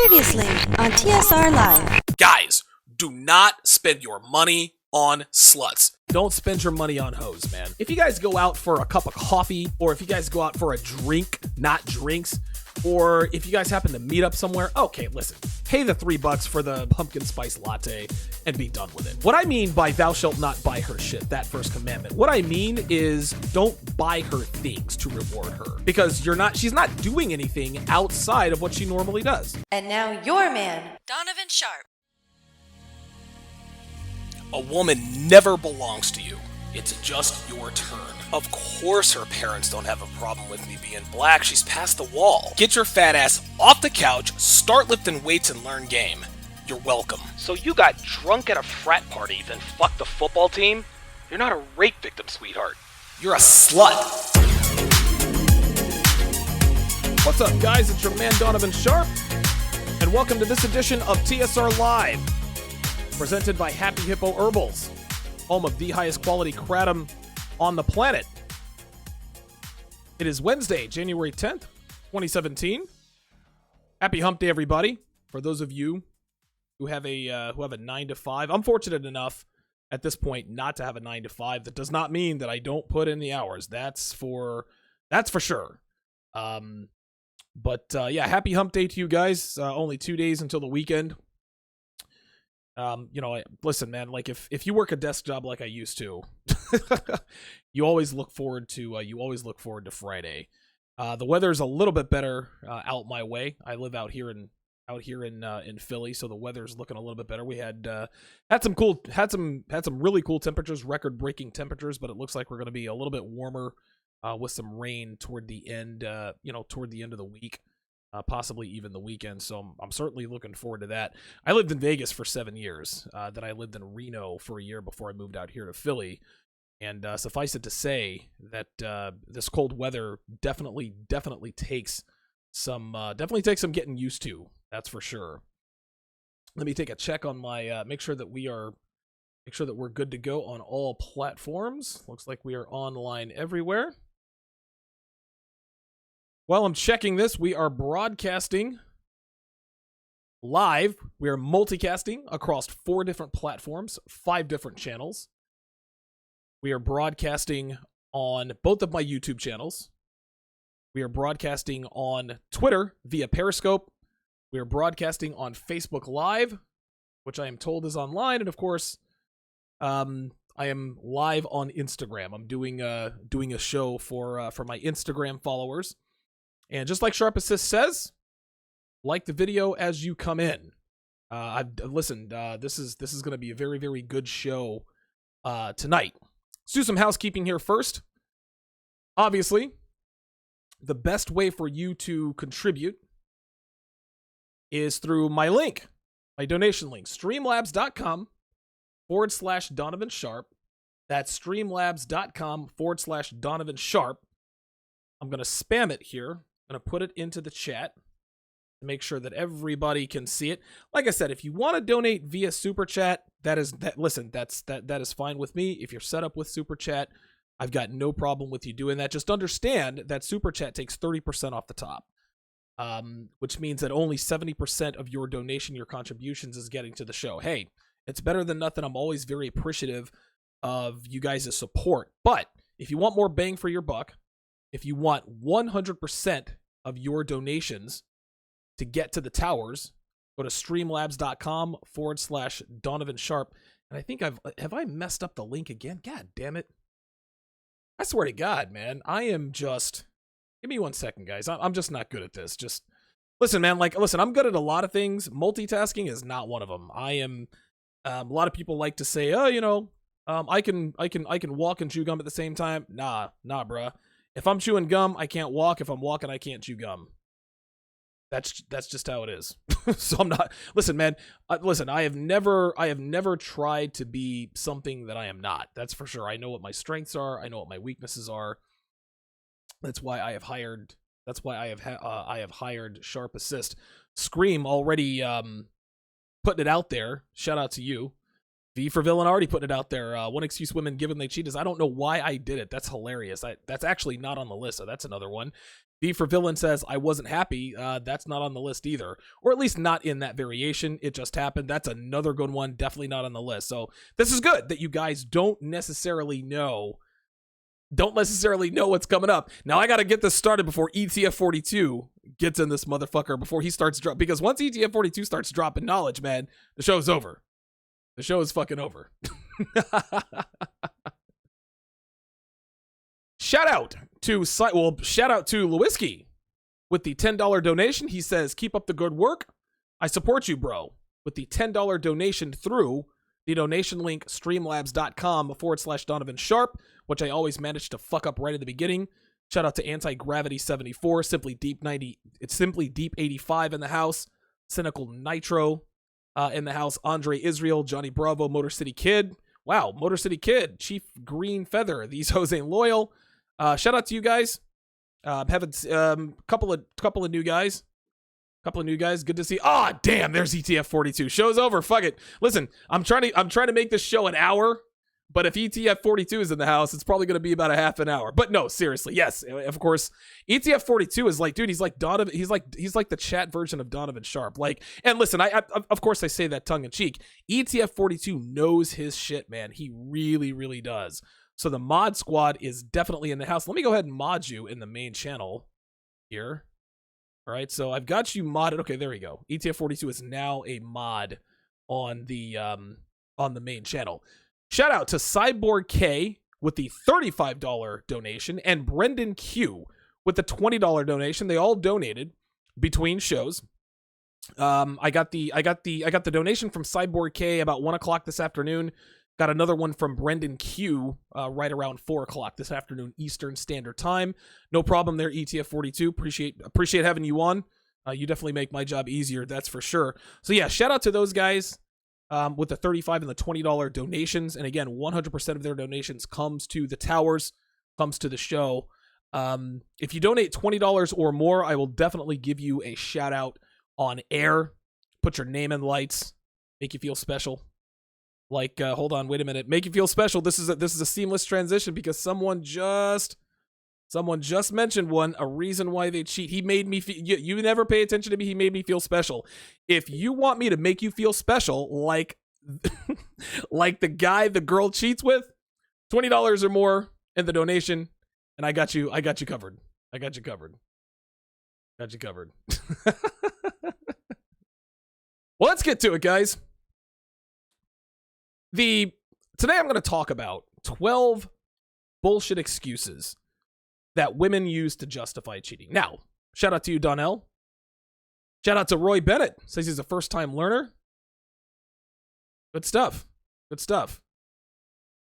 Previously on TSR Live. Guys, do not spend your money on sluts. Don't spend your money on hoes, man. If you guys go out for a cup of coffee, or if you guys go out for a drink, not drinks, or if you guys happen to meet up somewhere, okay, listen, pay the $3 for the pumpkin spice latte and be done with it. What I mean by thou shalt not buy her shit, that first commandment, what I mean is don't buy her things to reward her, because she's not doing anything outside of what she normally does. And now your man, Donovan Sharp. A woman never belongs to you. It's just your turn. Of course her parents don't have a problem with me being black. She's past the wall. Get your fat ass off the couch, start lifting weights, and learn game. You're welcome. So you got drunk at a frat party, then fucked the football team? You're not a rape victim, sweetheart. You're a slut. What's up, guys? It's your man Donovan Sharp, and welcome to this edition of TSR Live, presented by Happy Hippo Herbals, home of the highest quality kratom on the planet. It is Wednesday, January 10th, 2017. Happy hump day, everybody. For those of you who have a 9 to 5, I'm fortunate enough at this point not to have a 9 to 5. That does not mean that I don't put in the hours. That's for sure. But happy hump day to you guys. Only 2 days until the weekend. Listen, man, like if you work a desk job like I used to, you always look forward to Friday. The weather's a little bit better out my way. I live out here in Philly, so the weather's looking a little bit better. We had some really cool temperatures, record-breaking temperatures, but it looks like we're going to be a little bit warmer with some rain toward the end of the week. Possibly even the weekend, so I'm certainly looking forward to that. I lived in Vegas for 7 years. Then I lived in Reno for a year before I moved out here to Philly. And suffice it to say that this cold weather definitely takes some getting used to. That's for sure. Let me take a check on my make sure that we're good to go on all platforms. Looks like we are online everywhere. While I'm checking this, we are broadcasting live. We are multicasting across 4 different platforms, 5 different channels. We are broadcasting on both of my YouTube channels. We are broadcasting on Twitter via Periscope. We are broadcasting on Facebook Live, which I am told is online. And of course, I am live on Instagram. I'm doing a show for my Instagram followers. And just like Sharp Assist says, like the video as you come in. Listen, this is going to be a very, very good show tonight. Let's do some housekeeping here first. Obviously, the best way for you to contribute is through my link, my donation link, streamlabs.com/Donovan Sharp. That's streamlabs.com/Donovan Sharp. I'm going to spam it here. I'm going to put it into the chat to make sure that everybody can see it. Like I said, if you want to donate via Super Chat, that is fine with me. If you're set up with Super Chat, I've got no problem with you doing that. Just understand that Super Chat takes 30% off the top, which means that only 70% of your donation, your contributions, is getting to the show. Hey, it's better than nothing. I'm always very appreciative of you guys' support. But if you want more bang for your buck, if you want 100% of your donations to get to the towers, go to streamlabs.com/Donovan Sharp. And I think have I messed up the link again? God damn it. I swear to God, man, give me 1 second, guys. I'm just not good at this. Just listen, man, I'm good at a lot of things. Multitasking is not one of them. I am, a lot of people like to say, I can walk and chew gum at the same time. Nah, bruh. If I'm chewing gum, I can't walk. If I'm walking, I can't chew gum. That's just how it is. So I'm not. Listen, man. I have never tried to be something that I am not. That's for sure. I know what my strengths are. I know what my weaknesses are. That's why I have hired. I have hired Sharp Assist. Scream already putting it out there. Shout out to you. V for Villain already putting it out there. One excuse women give when they cheat is I don't know why I did it. That's hilarious. That's actually not on the list, so that's another one. V for Villain says, I wasn't happy. That's not on the list either. Or at least not in that variation. It just happened. That's another good one. Definitely not on the list. So this is good that you guys don't necessarily know what's coming up. Now I got to get this started before ETF42 gets in this motherfucker, before he starts dropping. Because once ETF42 starts dropping knowledge, man, the show's over. The show is fucking over. Shout out to Lewiski with the $10 donation. He says, keep up the good work. I support you, bro. With the $10 donation through the donation link, streamlabs.com/Donovan Sharp, which I always manage to fuck up right at the beginning. Shout out to Anti-Gravity 74, Simply Deep 90. It's Simply Deep 85 in the house. Cynical Nitro in the house. Andre Israel, Johnny Bravo, Motor City Kid. Wow, Motor City Kid, Chief Green Feather. These hoes ain't loyal. Shout out to you guys. Having couple of new guys. Good to see. Ah, damn, there's ETF 42. Show's over. Fuck it. Listen, I'm trying to make this show an hour, but if ETF 42 is in the house, it's probably going to be about a half an hour. But no, seriously, yes, of course. ETF 42 is like, dude, he's like Donovan. He's like the chat version of Donovan Sharp. Like, and listen, I of course I say that tongue in cheek. ETF 42 knows his shit, man. He really, really does. So the mod squad is definitely in the house. Let me go ahead and mod you in the main channel here. All right, so I've got you modded. Okay, there we go. ETF42 is now a mod on the main channel. Shout out to Cyborg K with the $35 donation and Brendan Q with the $20 donation. They all donated between shows. I got the donation from Cyborg K about 1 o'clock this afternoon. Got another one from Brendan Q right around 4 o'clock this afternoon Eastern Standard Time. No problem there, ETF42. Appreciate having you on. You definitely make my job easier, that's for sure. So yeah, shout out to those guys with the $35 and the $20 donations. And again, 100% of their donations comes to the towers, comes to the show. If you donate $20 or more, I will definitely give you a shout out on air. Put your name in lights, make you feel special. Like, hold on, wait a minute. Make you feel special. This is a seamless transition because someone just mentioned a reason why they cheat. He made me feel. You never pay attention to me. He made me feel special. If you want me to make you feel special, like the guy the girl cheats with, $20 or more in the donation, and I got you covered. Well, let's get to it, guys. Today I'm going to talk about 12 bullshit excuses that women use to justify cheating. Now, shout out to you, Donnell. Shout out to Roy Bennett. Says he's a first-time learner. Good stuff.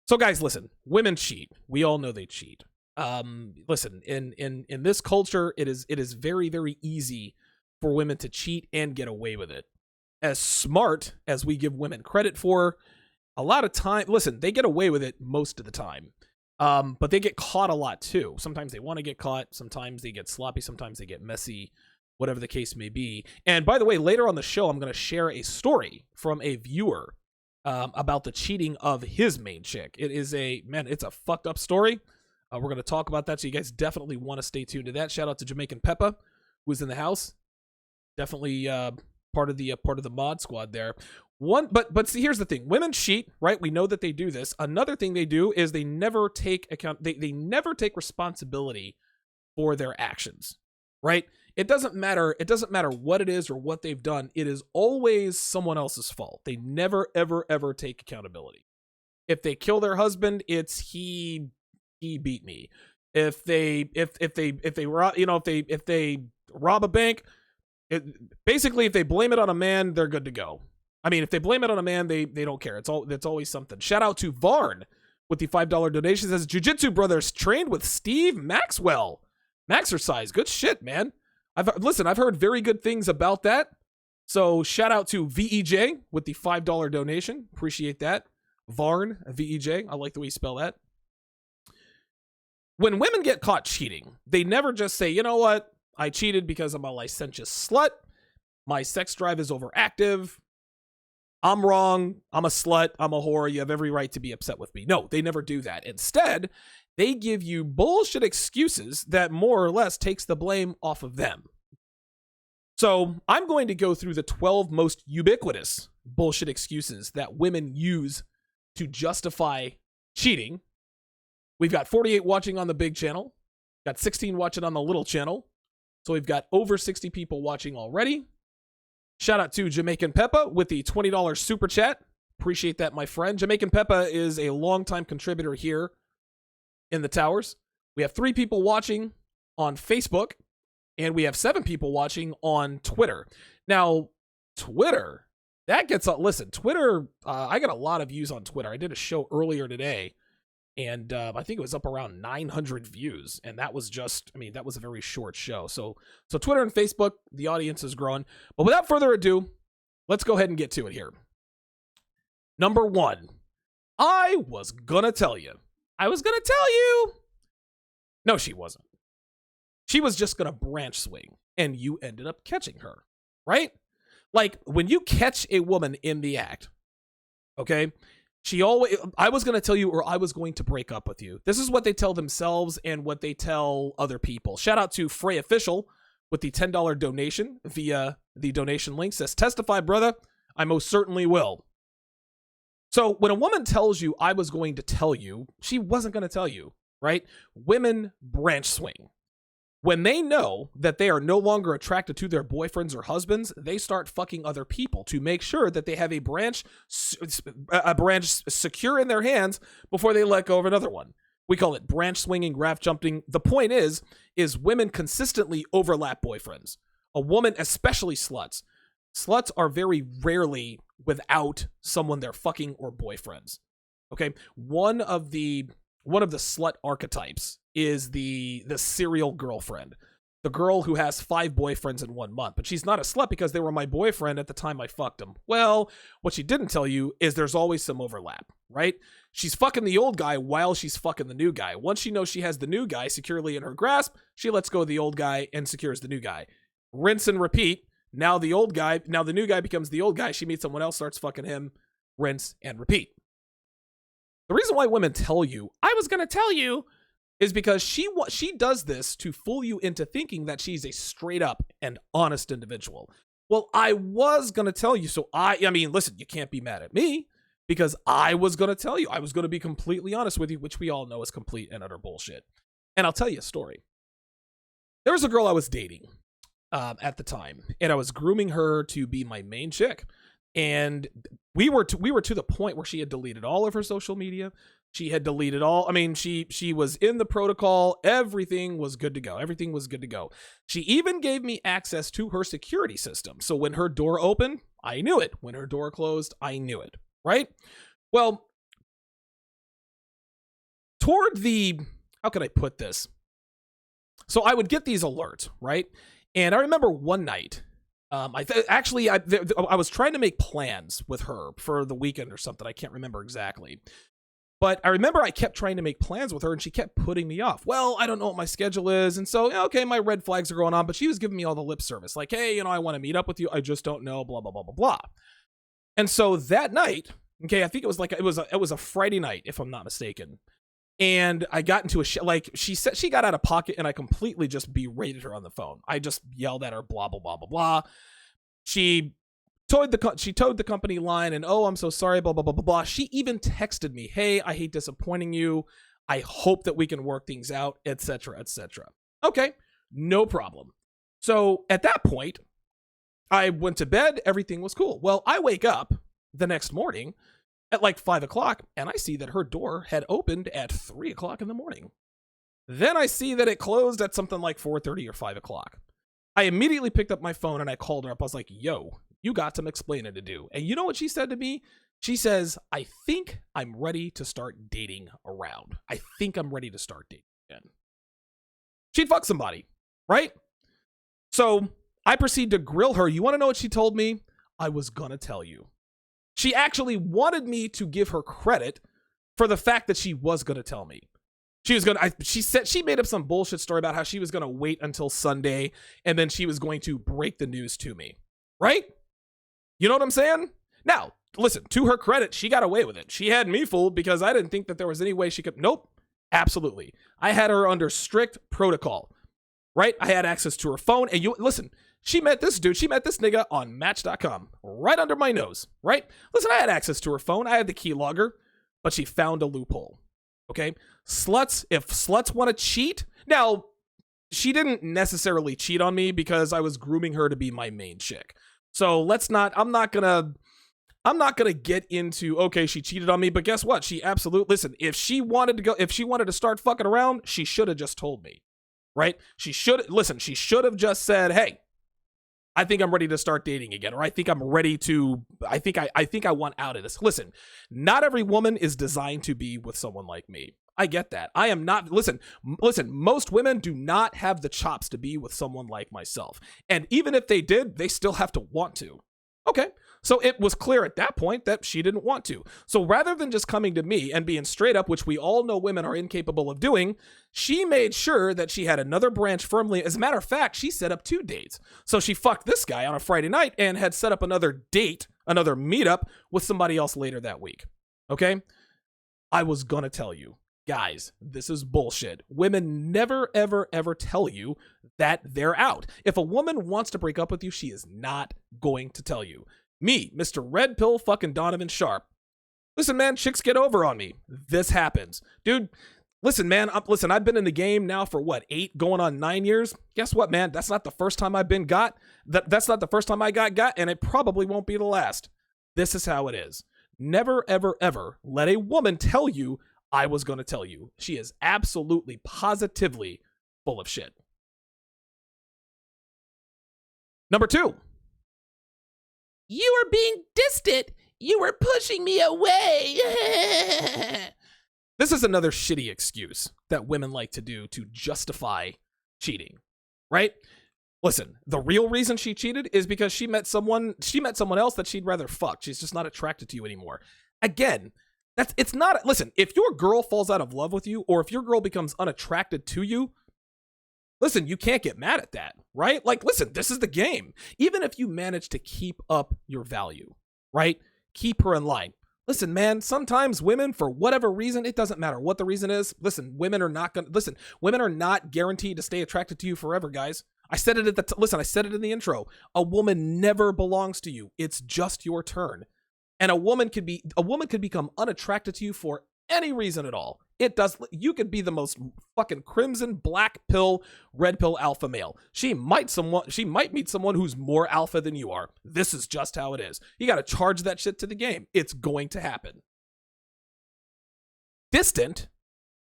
So, guys, listen. Women cheat. We all know they cheat. Listen, in this culture, it is very, very easy for women to cheat and get away with it. As smart as we give women credit for, a lot of time, listen, they get away with it most of the time. But they get caught a lot too. Sometimes they want to get caught. Sometimes they get sloppy. Sometimes they get messy, whatever the case may be. And by the way, later on the show, I'm going to share a story from a viewer about the cheating of his main chick. It's a fucked up story. We're going to talk about that. So you guys definitely want to stay tuned to that. Shout out to Jamaican Peppa, who's in the house. Definitely part of the mod squad there. But see, here's the thing. Women cheat, right? We know that they do this. Another thing they do is they never take account. They never take responsibility for their actions, right? It doesn't matter what it is or what they've done. It is always someone else's fault. They never, ever, ever take accountability. If they kill their husband, it's he beat me. If they rob a bank, basically if they blame it on a man, they're good to go. I mean, if they blame it on a man, they don't care. It's always something. Shout out to Varn with the $5 donation. Says Jiu-Jitsu brothers trained with Steve Maxwell. Maxercise, good shit, man. I've heard very good things about that. So shout out to VEJ with the $5 donation. Appreciate that. Varn, VEJ. I like the way you spell that. When women get caught cheating, they never just say, you know what? I cheated because I'm a licentious slut. My sex drive is overactive. I'm wrong. I'm a slut. I'm a whore. You have every right to be upset with me. No, they never do that. Instead, they give you bullshit excuses that more or less takes the blame off of them. So I'm going to go through the 12 most ubiquitous bullshit excuses that women use to justify cheating. We've got 48 watching on the big channel, got 16 watching on the little channel. So we've got over 60 people watching already. Shout out to Jamaican Peppa with the $20 super chat. Appreciate that, my friend. Jamaican Peppa is a longtime contributor here in the towers. We have 3 people watching on Facebook, and we have 7 people watching on Twitter. Now, Twitter, that gets up. Listen, Twitter, I got a lot of views on Twitter. I did a show earlier today, and I think it was up around 900 views, and that was just, that was a very short show. So Twitter and Facebook, the audience is growing. But without further ado, let's go ahead and get to it here. Number 1, I was gonna tell you. No, she wasn't. She was just gonna branch swing, and you ended up catching her, right? Like, when you catch a woman in the act, okay, I was going to tell you, or I was going to break up with you. This is what they tell themselves and what they tell other people. Shout out to Frey Official with the $10 donation via the donation link. Says, testify, brother. I most certainly will. So when a woman tells you, I was going to tell you, she wasn't going to tell you, right? Women branch swing. When they know that they are no longer attracted to their boyfriends or husbands, they start fucking other people to make sure that they have a branch secure in their hands before they let go of another one. We call it branch swinging, graph jumping. The point is women consistently overlap boyfriends. A woman, especially sluts. Sluts are very rarely without someone they're fucking or boyfriends. Okay, one of the slut archetypes is the serial girlfriend. The girl who has 5 boyfriends in 1 month, but she's not a slut because they were my boyfriend at the time I fucked them. Well, what she didn't tell you is there's always some overlap, right? She's fucking the old guy while she's fucking the new guy. Once she knows she has the new guy securely in her grasp, she lets go of the old guy and secures the new guy. Rinse and repeat. Now the new guy becomes the old guy. She meets someone else, starts fucking him. Rinse and repeat. The reason why women tell you, I was going to tell you, is because she does this to fool you into thinking that she's a straight up and honest individual. Well, I was going to tell you, so listen, you can't be mad at me because I was going to tell you. I was going to be completely honest with you, which we all know is complete and utter bullshit. And I'll tell you a story. There was a girl I was dating at the time, and I was grooming her to be my main chick. And we were to the point where she had deleted all of her social media. She had deleted all. She was in the protocol. Everything was good to go. She even gave me access to her security system. So when her door opened, I knew it. When her door closed, I knew it. Right? Well, how can I put this? So I would get these alerts, right? And I remember one night, I was trying to make plans with her for the weekend or something. I can't remember exactly. But I remember I kept trying to make plans with her and she kept putting me off. Well, I don't know what my schedule is. And so, okay, my red flags are going on, but she was giving me all the lip service. Like, hey, I want to meet up with you. I just don't know, blah, blah, blah, blah, blah. And so that night, okay, I think it was a Friday night, if I'm not mistaken. And I got into she said she got out of pocket and I completely just berated her on the phone. I just yelled at her, blah, blah, blah, blah, blah. She towed the company line and, oh, I'm so sorry, blah, blah, blah, blah, blah. She even texted me, hey, I hate disappointing you. I hope that we can work things out, etc., etc. Okay, no problem. So at that point, I went to bed. Everything was cool. Well, I wake up the next morning at like 5 o'clock and I see that her door had opened at 3 o'clock in the morning. Then I see that it closed at something like 4:30 or 5 o'clock. I immediately picked up my phone and I called her up. I was like, yo, you got some explaining to do. And you know what she said to me? She says, I think I'm ready to start dating around. I think I'm ready to start dating again. She'd fuck somebody, right? So I proceed to grill her. You want to know what she told me? I was going to tell you. She actually wanted me to give her credit for the fact that she was going to tell me. She made up some bullshit story about how she was going to wait until Sunday and then she was going to break the news to me. Right? You know what I'm saying? Now, listen, to her credit, she got away with it. She had me fooled because I didn't think that there was any way she could. Nope. Absolutely. I had her under strict protocol, right? I had access to her phone. And listen, she met this nigga on Match.com, right under my nose, right? Listen, I had access to her phone. I had the keylogger, but she found a loophole. Okay? If sluts want to cheat, now, she didn't necessarily cheat on me because I was grooming her to be my main chick. So I'm not gonna get into, okay, she cheated on me, but guess what? Listen, if she wanted to start fucking around, she should have just told me, right? She should have just said, hey, I think I'm ready to start dating again, or I think I want out of this. Listen, not every woman is designed to be with someone like me. I get that. I am not, listen, most women do not have the chops to be with someone like myself. And even if they did, they still have to want to. Okay. So it was clear at that point that she didn't want to. So rather than just coming to me and being straight up, which we all know women are incapable of doing, she made sure that she had another branch firmly. As a matter of fact, she set up 2 dates. So she fucked this guy on a Friday night and had set up another date, another meetup with somebody else later that week. Okay? I was gonna tell you, guys, this is bullshit. Women never, ever, ever tell you that they're out. If a woman wants to break up with you, she is not going to tell you. Me, Mr. Red Pill fucking Donovan Sharp. Listen, man, chicks get over on me. This happens. Dude, listen, man, I've been in the game now for 8 going on 9 years. Guess what, man? That's not the first time I've been got. That's not the first time I got, and it probably won't be the last. This is how it is. Never, ever, ever let a woman tell you I was going to tell you. She is absolutely, positively full of shit. Number 2. You are being distant. You were pushing me away. This is another shitty excuse that women like to do to justify cheating, right? Listen, the real reason she cheated is because she met someone else that she'd rather fuck. She's just not attracted to you anymore. Again, listen, if your girl falls out of love with you, or if your girl becomes unattracted to you, listen, you can't get mad at that, right? Like, listen, this is the game. Even if you manage to keep up your value, right? Keep her in line. Listen, man, sometimes women, for whatever reason, it doesn't matter what the reason is. Listen, women are not guaranteed to stay attracted to you forever, guys. I said it I said it in the intro. A woman never belongs to you. It's just your turn. And a woman could become unattracted to you for any reason at all. You could be the most fucking crimson, black pill, red pill alpha male. She might meet someone who's more alpha than you are. This is just how it is. You got to charge that shit to the game. It's going to happen. Distant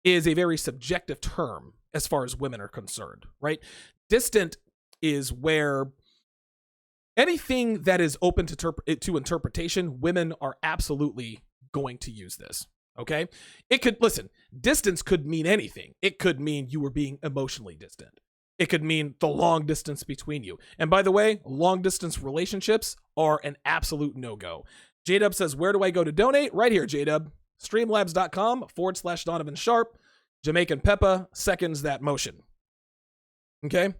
is a very subjective term as far as women are concerned, right? Distant is where anything that is open to interpretation, women are absolutely going to use this. Okay? Distance could mean anything. It could mean you were being emotionally distant. It could mean the long distance between you. And by the way, long distance relationships are an absolute no-go. J-Dub says, where do I go to donate? Right here, J-Dub. Streamlabs.com/Donovan Sharp. Jamaican Peppa seconds that motion. Okay?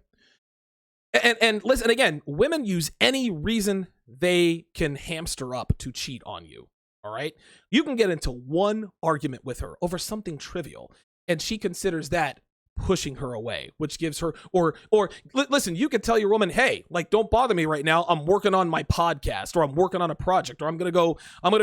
And listen, again, women use any reason they can hamster up to cheat on you. All right. You can get into one argument with her over something trivial, and she considers that pushing her away, which gives her, listen, you could tell your woman, hey, like, don't bother me right now. I'm working on my podcast, or I'm working on a project, or I'm going to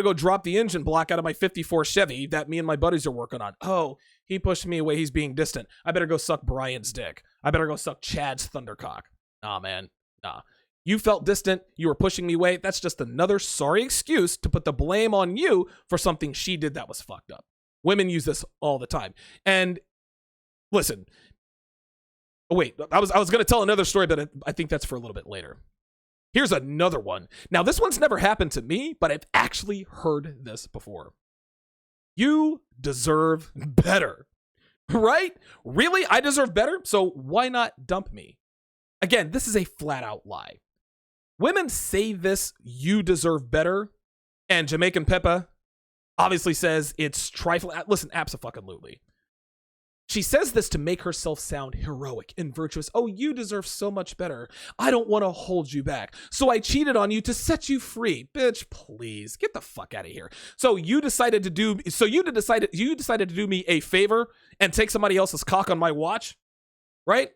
go drop the engine block out of my 54 Chevy that me and my buddies are working on. Oh, he pushed me away. He's being distant. I better go suck Brian's dick. I better go suck Chad's thundercock. Nah, man. Nah. You felt distant. You were pushing me away. That's just another sorry excuse to put the blame on you for something she did that was fucked up. Women use this all the time. And listen, wait, I was going to tell another story, but I think that's for a little bit later. Here's another one. Now, this one's never happened to me, but I've actually heard this before. You deserve better, right? Really? I deserve better? So why not dump me? Again, this is a flat out lie. Women say this, you deserve better, and Jamaican Peppa obviously says it's trifling. Listen, abso-fucking-lutely. She says this to make herself sound heroic and virtuous. Oh, you deserve so much better. I don't want to hold you back. So I cheated on you to set you free. Bitch, please get the fuck out of here. So you decided to do me a favor and take somebody else's cock on my watch, right?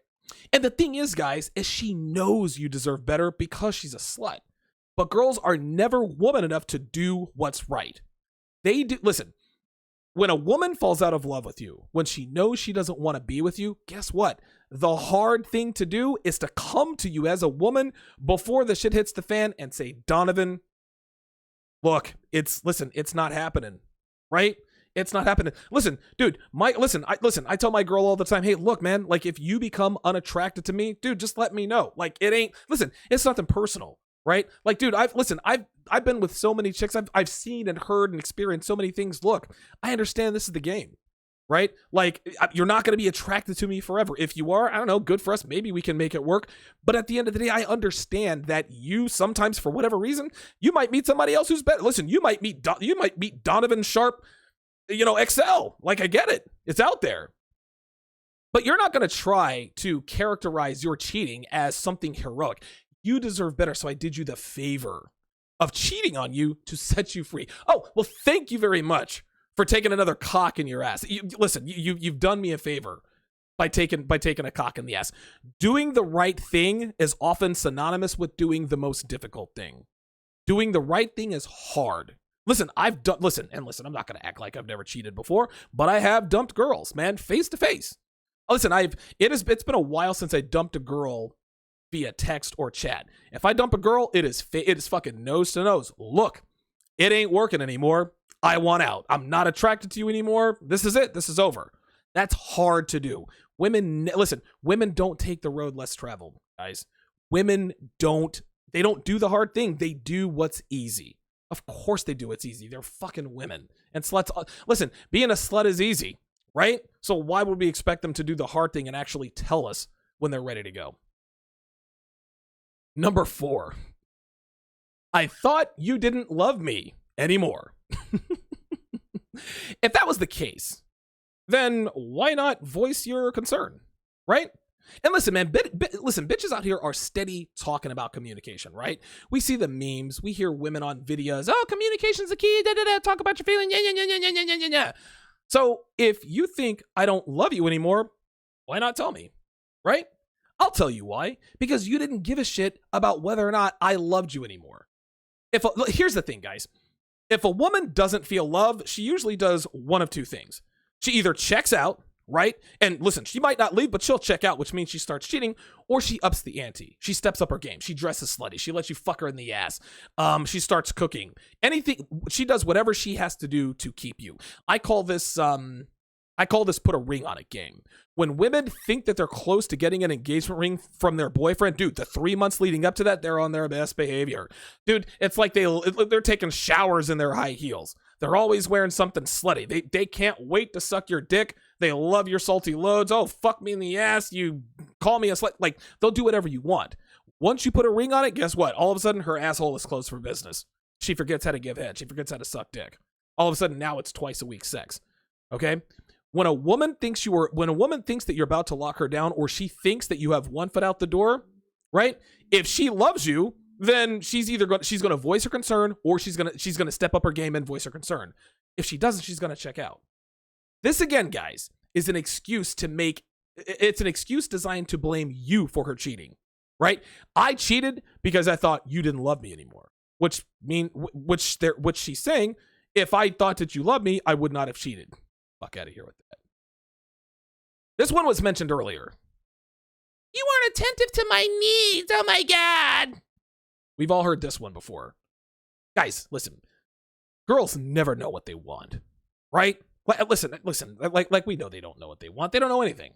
And the thing is, guys, is she knows you deserve better because she's a slut. But girls are never woman enough to do what's right. They do. Listen, when a woman falls out of love with you, when she knows she doesn't want to be with you, guess what? The hard thing to do is to come to you as a woman before the shit hits the fan and say, Donovan, look, it's not happening, right? It's not happening. Listen, dude, I tell my girl all the time, hey, look, man, like if you become unattracted to me, dude, just let me know. Like it's nothing personal. Right? Like, dude, I've been with so many chicks. I've seen and heard and experienced so many things. Look, I understand this is the game, right? Like, you're not going to be attracted to me forever. If you are, I don't know, good for us. Maybe we can make it work. But at the end of the day, I understand that you sometimes, for whatever reason, you might meet somebody else who's better. Listen, you might meet Donovan Sharp, XL. Like, I get it. It's out there. But you're not going to try to characterize your cheating as something heroic. You deserve better, so I did you the favor of cheating on you to set you free. Oh, well, thank you very much for taking another cock in your ass. You've done me a favor by taking a cock in the ass. Doing the right thing is often synonymous with doing the most difficult thing. Doing the right thing is hard. Listen, I'm not going to act like I've never cheated before, but I have dumped girls, man, face to face. Listen, it's been a while since I dumped a girl via text or chat. If I dump a girl, it is fucking nose to nose. Look, it ain't working anymore. I want out. I'm not attracted to you anymore. This is it. This is over. That's hard to do. Women don't take the road less traveled, guys. Women don't do the hard thing. They do what's easy. Of course they do what's easy. They're fucking women. And sluts, listen, being a slut is easy, right? So why would we expect them to do the hard thing and actually tell us when they're ready to go? Number 4, I thought you didn't love me anymore. If that was the case, then why not voice your concern, right? And listen, man, bitches out here are steady talking about communication, right? We see the memes, we hear women on videos, oh, communication's the key, talk about your feelings, yeah. So if you think I don't love you anymore, why not tell me, right? I'll tell you why. Because you didn't give a shit about whether or not I loved you anymore. Here's the thing, guys. If a woman doesn't feel love, she usually does one of two things. She either checks out, right? And listen, she might not leave, but she'll check out, which means she starts cheating, or she ups the ante. She steps up her game. She dresses slutty. She lets you fuck her in the ass. She starts cooking. Anything. She does whatever she has to do to keep you. I call this put a ring on it game. When women think that they're close to getting an engagement ring from their boyfriend, dude, the 3 months leading up to that, they're on their best behavior. Dude, it's like they're taking showers in their high heels. They're always wearing something slutty. They can't wait to suck your dick. They love your salty loads. Oh, fuck me in the ass. You call me a slut. Like, they'll do whatever you want. Once you put a ring on it, guess what? All of a sudden, her asshole is closed for business. She forgets how to give head. She forgets how to suck dick. All of a sudden, now it's twice a week sex. Okay? When a woman thinks that you're about to lock her down, or she thinks that you have one foot out the door, right? If she loves you, then she's going to voice her concern, or she's going to step up her game and voice her concern. If she doesn't, she's going to check out. This again, guys, is an excuse designed to blame you for her cheating, right? I cheated because I thought you didn't love me anymore, which she's saying, if I thought that you loved me, I would not have cheated. Fuck out of here with that. This one was mentioned earlier. You weren't attentive to my needs. Oh my God. We've all heard this one before. Guys, listen. Girls never know what they want, right? Listen. Like we know they don't know what they want. They don't know anything,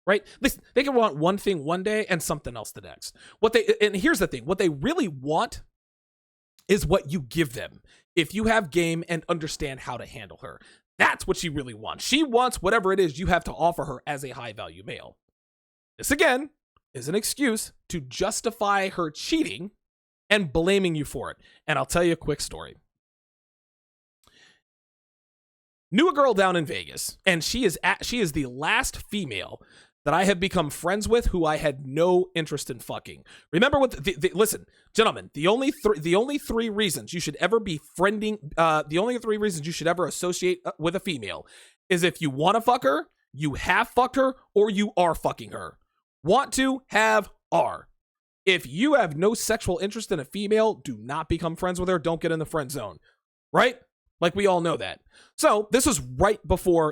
right? Listen, they can want one thing one day and something else the next. And here's the thing. What they really want is what you give them. If you have game and understand how to handle her. That's what she really wants. She wants whatever it is you have to offer her as a high-value male. This, again, is an excuse to justify her cheating and blaming you for it. And I'll tell you a quick story. Knew a girl down in Vegas, and she is the last female that I have become friends with who I had no interest in fucking. Remember what? Listen, gentlemen, the only three reasons you should ever be friending, the only three reasons you should ever associate with a female is if you want to fuck her, you have fucked her, or you are fucking her. Want to, have, are. If you have no sexual interest in a female, do not become friends with her. Don't get in the friend zone, right? Like, we all know that. So this is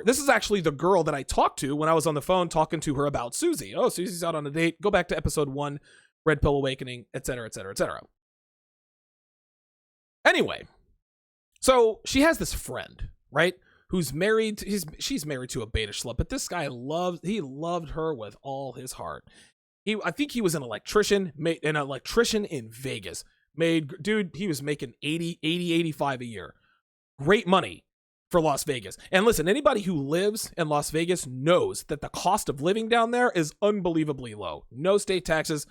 this is actually the girl that I talked to when I was on the phone talking to her about Susie. Oh, Susie's out on a date. Go back to episode 1, Red Pill Awakening, etc., etc., etc. Anyway, so she has this friend, right? Who's married. She's married to a beta slut, but this guy loved her with all his heart. I think he was an electrician in Vegas. He was making 85 a year. Great money for Las Vegas. And listen, anybody who lives in Las Vegas knows that the cost of living down there is unbelievably low. No state taxes,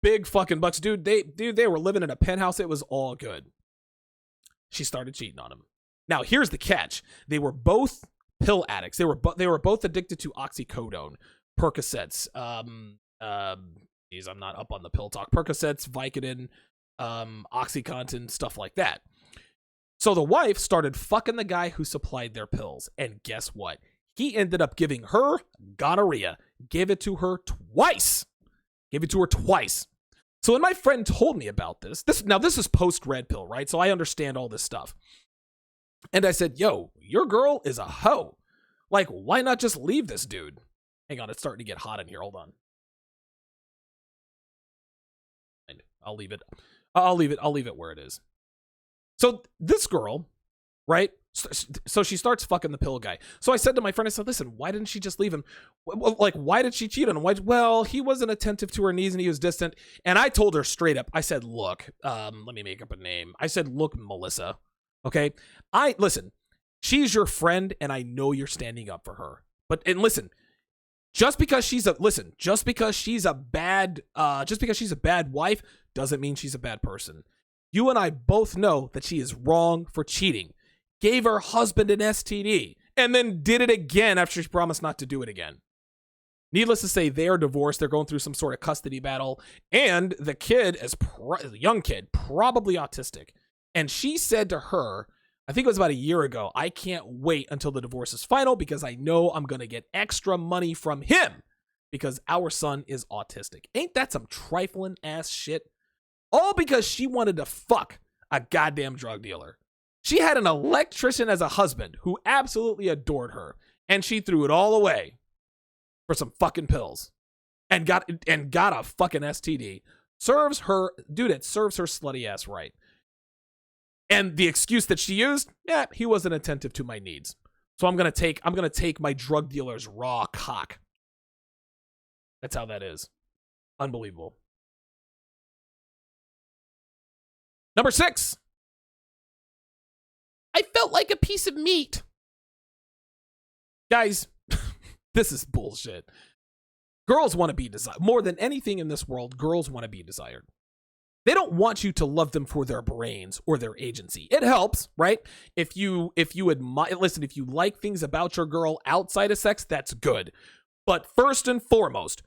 big fucking bucks. They were living in a penthouse. It was all good. She started cheating on him. Now, here's the catch. They were both pill addicts. They were both addicted to oxycodone, Percocets. I'm not up on the pill talk. Percocets, Vicodin, OxyContin, stuff like that. So the wife started fucking the guy who supplied their pills. And guess what? He ended up giving her gonorrhea. Gave it to her twice. So when my friend told me about this is post red pill, right? So I understand all this stuff. And I said, yo, your girl is a hoe. Like, why not just leave this dude? Hang on, it's starting to get hot in here. Hold on. I'll leave it where it is. So this girl, right? So she starts fucking the pill guy. So I said to my friend, I said, listen, why didn't she just leave him? Like, why did she cheat on him? Well, he wasn't attentive to her needs and he was distant. And I told her straight up, I said, look, let me make up a name. I said, look, Melissa, okay? Listen, she's your friend and I know you're standing up for her. And listen, just because she's a bad wife doesn't mean she's a bad person. You and I both know that she is wrong for cheating. Gave her husband an STD and then did it again after she promised not to do it again. Needless to say, they are divorced. They're going through some sort of custody battle. And the kid is a young kid, probably autistic. And she said to her, I think it was about a year ago, I can't wait until the divorce is final because I know I'm going to get extra money from him because our son is autistic. Ain't that some trifling ass shit? All because she wanted to fuck a goddamn drug dealer. She had an electrician as a husband who absolutely adored her, and she threw it all away for some fucking pills and got a fucking STD. Serves her slutty ass right. And the excuse that she used, he wasn't attentive to my needs. So I'm gonna take my drug dealer's raw cock. That's how that is. Unbelievable. Number 6. I felt like a piece of meat. Guys, this is bullshit. Girls want to be desired. More than anything in this world, girls want to be desired. They don't want you to love them for their brains or their agency. It helps, right? If you like things about your girl outside of sex, that's good. But first and foremost,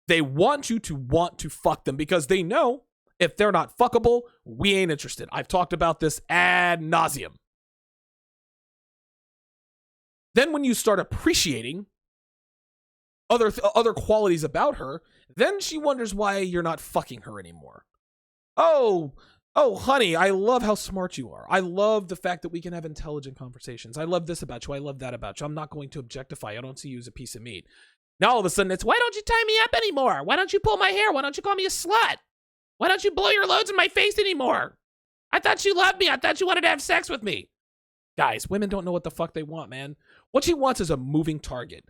they want you to want to fuck them because they know if they're not fuckable, we ain't interested. I've talked about this ad nauseum. Then when you start appreciating other qualities about her, then she wonders why you're not fucking her anymore. Oh, honey, I love how smart you are. I love the fact that we can have intelligent conversations. I love this about you. I love that about you. I'm not going to objectify. I don't see you as a piece of meat. Now all of a sudden it's, why don't you tie me up anymore? Why don't you pull my hair? Why don't you call me a slut? Why don't you blow your loads in my face anymore? I thought you loved me. I thought you wanted to have sex with me. Guys, women don't know what the fuck they want, man. What she wants is a moving target.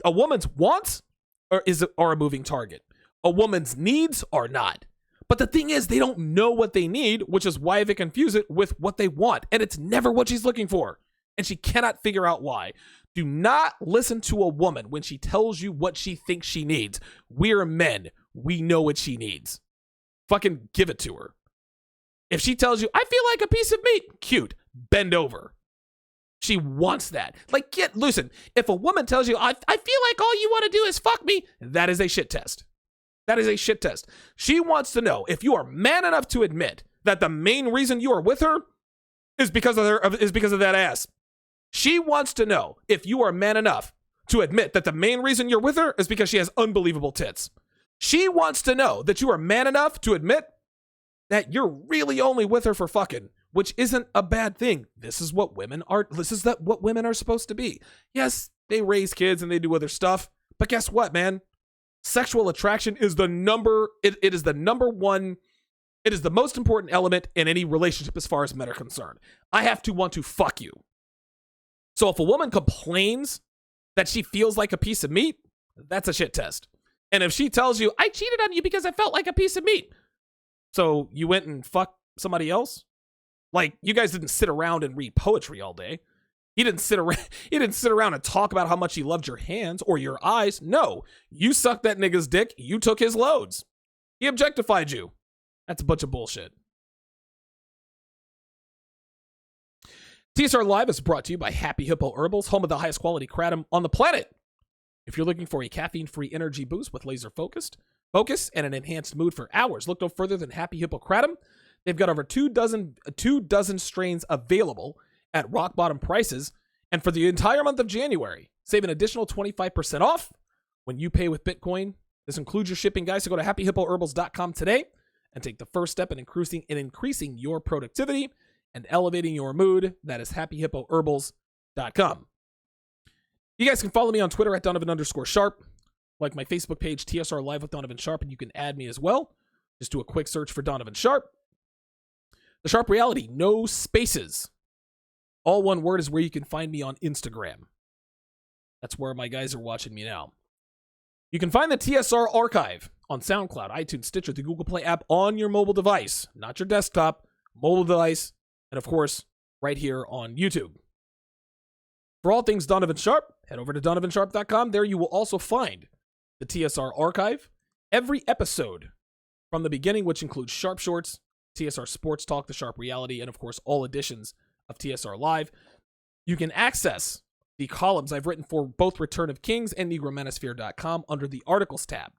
A woman's wants are a moving target. A woman's needs are not. But the thing is, they don't know what they need, which is why they confuse it with what they want. And it's never what she's looking for. And she cannot figure out why. Do not listen to a woman when she tells you what she thinks she needs. We're men. We know what she needs. Fucking give it to her. If she tells you, I feel like a piece of meat, cute, bend over. She wants that. Like, listen, if a woman tells you, I feel like all you want to do is fuck me, that is a shit test. That is a shit test. She wants to know if you are man enough to admit that the main reason you are with her is because of that ass. She wants to know if you are man enough to admit that the main reason you're with her is because she has unbelievable tits. She wants to know that you are man enough to admit that you're really only with her for fucking, which isn't a bad thing. This is what women are. What women are supposed to be. Yes, they raise kids and they do other stuff, but guess what, man? Sexual attraction is the number. It is the number one. It is the most important element in any relationship as far as men are concerned. I have to want to fuck you. So if a woman complains that she feels like a piece of meat, that's a shit test. And if she tells you, I cheated on you because I felt like a piece of meat, so you went and fucked somebody else? Like, you guys didn't sit around and read poetry all day. He didn't sit around and talk about how much he loved your hands or your eyes. No, you sucked that nigga's dick. You took his loads. He objectified you. That's a bunch of bullshit. TSR Live is brought to you by Happy Hippo Herbals, home of the highest quality kratom on the planet. If you're looking for a caffeine-free energy boost with laser focus and an enhanced mood for hours, look no further than Happy Hippo Kratom. They've got over two dozen strains available at rock bottom prices. And for the entire month of January, save an additional 25% off when you pay with Bitcoin. This includes your shipping, guys. So go to happyhippoherbals.com today and take the first step in increasing your productivity and elevating your mood. That is happyhippoherbals.com. You guys can follow me on Twitter at Donovan_Sharp, like my Facebook page, TSR Live with Donovan Sharp, and you can add me as well. Just do a quick search for Donovan Sharp. The Sharp Reality, no spaces. All one word is where you can find me on Instagram. That's where my guys are watching me now. You can find the TSR archive on SoundCloud, iTunes, Stitcher, the Google Play app on your mobile device, not your desktop, mobile device, and of course, right here on YouTube. For all things Donovan Sharp, head over to donovansharp.com. There you will also find the TSR archive, every episode from the beginning, which includes Sharp Shorts, TSR Sports Talk, The Sharp Reality, and of course, all editions of TSR Live. You can access the columns I've written for both Return of Kings and Negromanosphere.com under the Articles tab.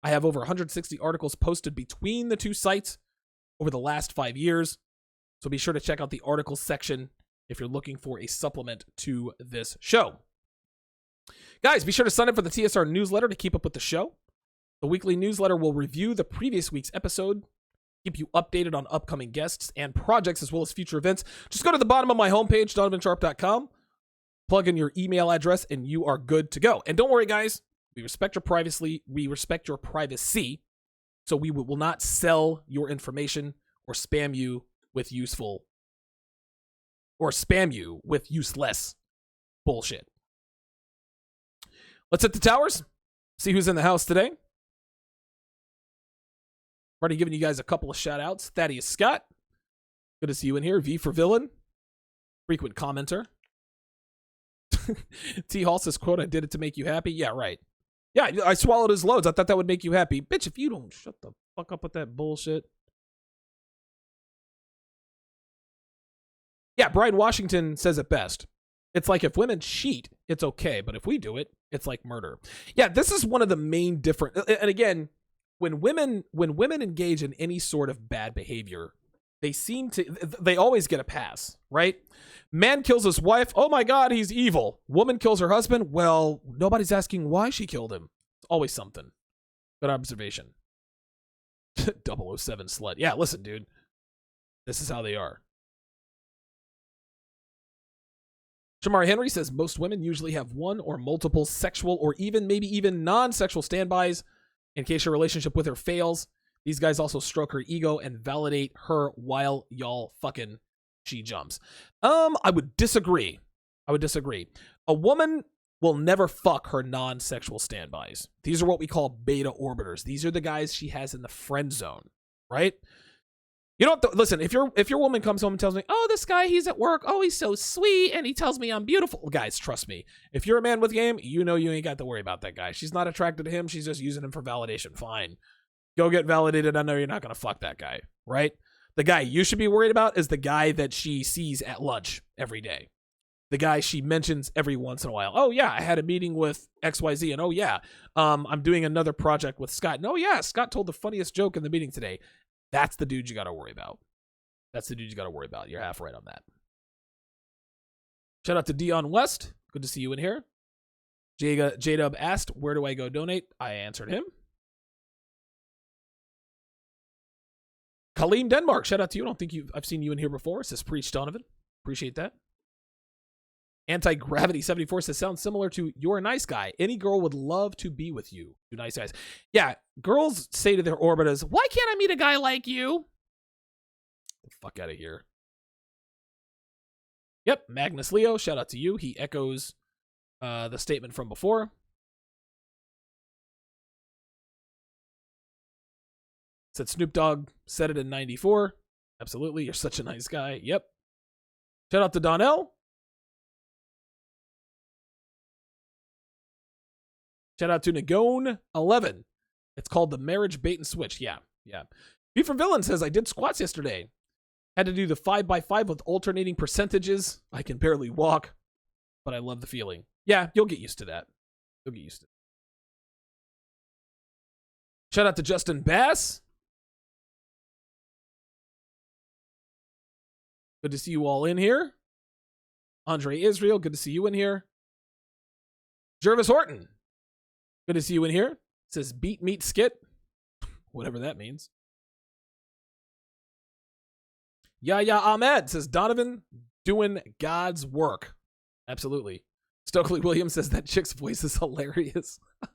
I have over 160 articles posted between the two sites over the last 5 years, so be sure to check out the articles section if you're looking for a supplement to this show. Guys, be sure to sign up for the TSR newsletter to keep up with the show. The weekly newsletter will review the previous week's episode, keep you updated on upcoming guests and projects, as well as future events. Just go to the bottom of my homepage, donovansharp.com, plug in your email address, and you are good to go. And don't worry, guys, we respect your privacy. So we will not sell your information or spam you with useless bullshit. Let's hit the towers. See who's in the house today. Already giving you guys a couple of shout outs. Thaddeus Scott. Good to see you in here. V for Villain. Frequent commenter. T. Hall says, quote, I did it to make you happy. Yeah, right. Yeah, I swallowed his loads. I thought that would make you happy. Bitch, if you don't shut the fuck up with that bullshit. Yeah, Brian Washington says it best. It's like if women cheat, it's okay. But if we do it, it's like murder. Yeah, this is one of the main different. And again, when women engage in any sort of bad behavior, they always get a pass, right? Man kills his wife. Oh my God, he's evil. Woman kills her husband. Well, nobody's asking why she killed him. It's always something. Good observation. 007 slut. Yeah, listen, dude. This is how they are. Shamar Henry says most women usually have one or multiple sexual or maybe even non-sexual standbys in case your relationship with her fails. These guys also stroke her ego and validate her while y'all fucking she jumps. I would disagree. A woman will never fuck her non-sexual standbys. These are what we call beta orbiters. These are the guys she has in the friend zone, right? You don't have to, listen, if your woman comes home and tells me, oh, this guy, he's at work, oh, he's so sweet, and he tells me I'm beautiful. Guys, trust me. If you're a man with game, you know you ain't got to worry about that guy. She's not attracted to him. She's just using him for validation. Fine. Go get validated. I know you're not going to fuck that guy, right? The guy you should be worried about is the guy that she sees at lunch every day. the guy she mentions every once in a while. Oh yeah, I had a meeting with XYZ, and oh yeah, I'm doing another project with Scott. And oh yeah, Scott told the funniest joke in the meeting today. That's the dude you got to worry about. That's the dude you got to worry about. You're half right on that. Shout out to Dion West. Good to see you in here. J-Dub asked, where do I go donate? I answered him. Colleen Denmark, shout out to you. I don't think I've seen you in here before. It says Preach Donovan. Appreciate that. Anti-Gravity 74 says, sounds similar to You're a Nice Guy. Any girl would love to be with you. You nice guys. Yeah, girls say to their orbiters, why can't I meet a guy like you? Get the fuck out of here. Yep, Magnus Leo, shout out to you. He echoes the statement from before. Said Snoop Dogg said it in 94. Absolutely, you're such a nice guy. Yep. Shout out to Donnell. Shout out to Nagone11. It's called the marriage bait and switch. Yeah. B from Villain says, I did squats yesterday. Had to do the 5x5 with alternating percentages. I can barely walk, but I love the feeling. Yeah, you'll get used to that. You'll get used to it. Shout out to Justin Bass. Good to see you all in here. Andre Israel, good to see you in here. Jervis Horton, good to see you in here. Says beat meat skit. Whatever that means. Yahya Ahmed says Donovan doing God's work. Absolutely. Stokely Williams says that chick's voice is hilarious. Oh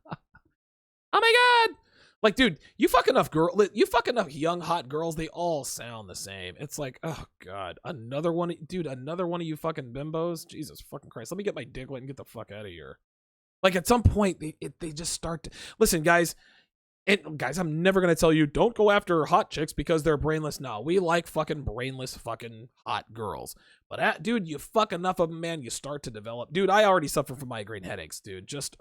my God. Like, dude, you fuck enough young hot girls, they all sound the same. It's like, oh God, another one of you fucking bimbos. Jesus fucking Christ. Let me get my dick wet and get the fuck out of here. Like, at some point, they just start to... Listen, guys, I'm never going to tell you, don't go after hot chicks because they're brainless. No, we like fucking brainless fucking hot girls. But, dude, you fuck enough of them, man, you start to develop. Dude, I already suffer from migraine headaches, dude. Just,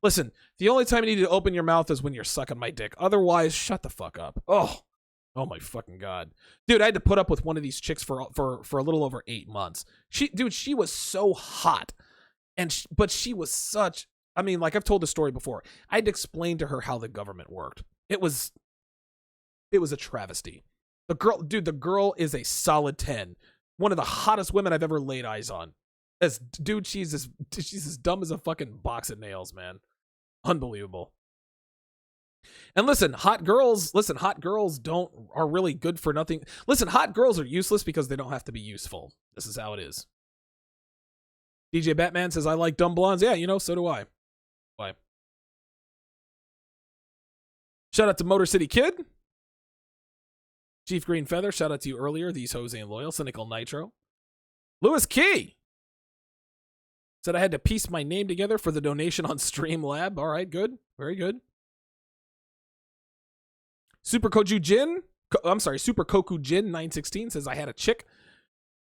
listen, the only time you need to open your mouth is when you're sucking my dick. Otherwise, shut the fuck up. Oh my fucking God. Dude, I had to put up with one of these chicks for a little over 8 months. She was so hot. But she was such... I mean, like I've told the story before. I had to explain to her how the government worked. It was a travesty. The girl is a solid 10. One of the hottest women I've ever laid eyes on. She's as dumb as a fucking box of nails, man. Unbelievable. And listen, hot girls are really good for nothing. Listen, hot girls are useless because they don't have to be useful. This is how it is. DJ Batman says, I like dumb blondes. Yeah, so do I. Why? Shout out to Motor City Kid. Chief Green Feather, shout out to you earlier. These hoes ain't loyal. Cynical Nitro. Lewis Key said I had to piece my name together for the donation on Streamlab. All right, good. Very good. Super Koku Jin 916 says I had a chick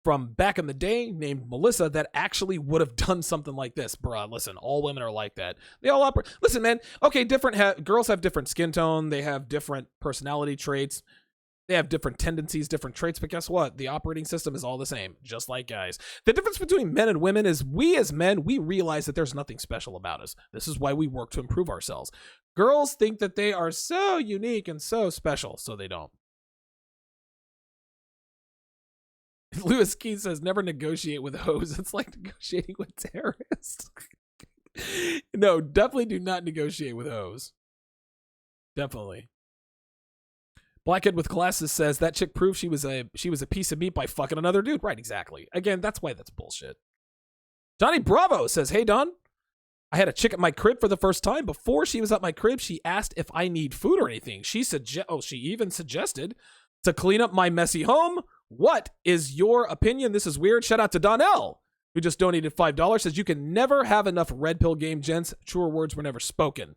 from back in the day named Melissa that actually would have done something like this. Bruh, listen, all women are like that. They all operate. Listen, man, okay, girls have different skin tone. They have different personality traits. They have different tendencies, different traits, but guess what? The operating system is all the same, just like guys. The difference between men and women is we as men, we realize that there's nothing special about us. This is why we work to improve ourselves. Girls think that they are so unique and so special, so they don't. Lewis Key says, never negotiate with hoes. It's like negotiating with terrorists. No, definitely do not negotiate with hoes. Definitely. Blackhead with glasses says, that chick proved she was a piece of meat by fucking another dude. Right, exactly. Again, that's why that's bullshit. Johnny Bravo says, hey, Don. I had a chick at my crib for the first time. Before she was at my crib, she asked if I need food or anything. She even suggested to clean up my messy home. What is your opinion? This is weird. Shout out to Donnell, who just donated $5. Says you can never have enough red pill game, gents. Truer words were never spoken.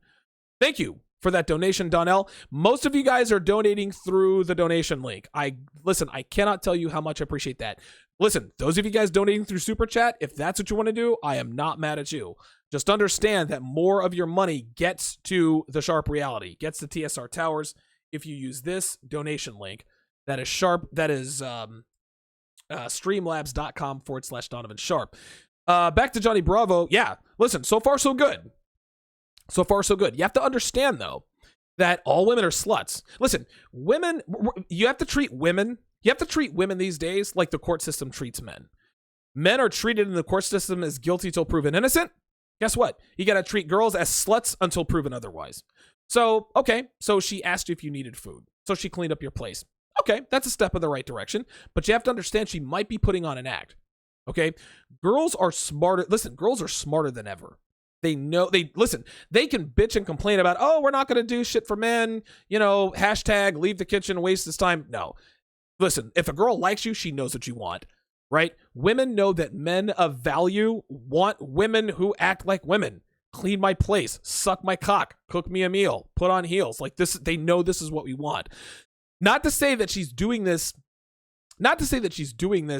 Thank you for that donation, Donnell. Most of you guys are donating through the donation link. I cannot tell you how much I appreciate that. Listen, those of you guys donating through Super Chat, if that's what you want to do, I am not mad at you. Just understand that more of your money gets to the Sharp Reality, gets to TSR Towers if you use this donation link. That is Sharp. That is streamlabs.com/Donovan Sharp. Back to Johnny Bravo. Yeah, listen, so far so good. So far so good. You have to understand, though, that all women are sluts. Listen, women, you have to treat women these days like the court system treats men. Men are treated in the court system as guilty till proven innocent. Guess what? You got to treat girls as sluts until proven otherwise. So, okay, so she asked you if you needed food. So she cleaned up your place. Okay, that's a step in the right direction. But you have to understand she might be putting on an act. Okay? Girls are smarter. Listen, girls are smarter than ever. They know, they can bitch and complain about, oh, we're not going to do shit for men. You know, hashtag leave the kitchen, waste this time. No. Listen, if a girl likes you, she knows what you want. Right? Women know that men of value want women who act like women. Clean my place, suck my cock, cook me a meal, put on heels. Like this, they know this is what we want. Not to say that she's doing this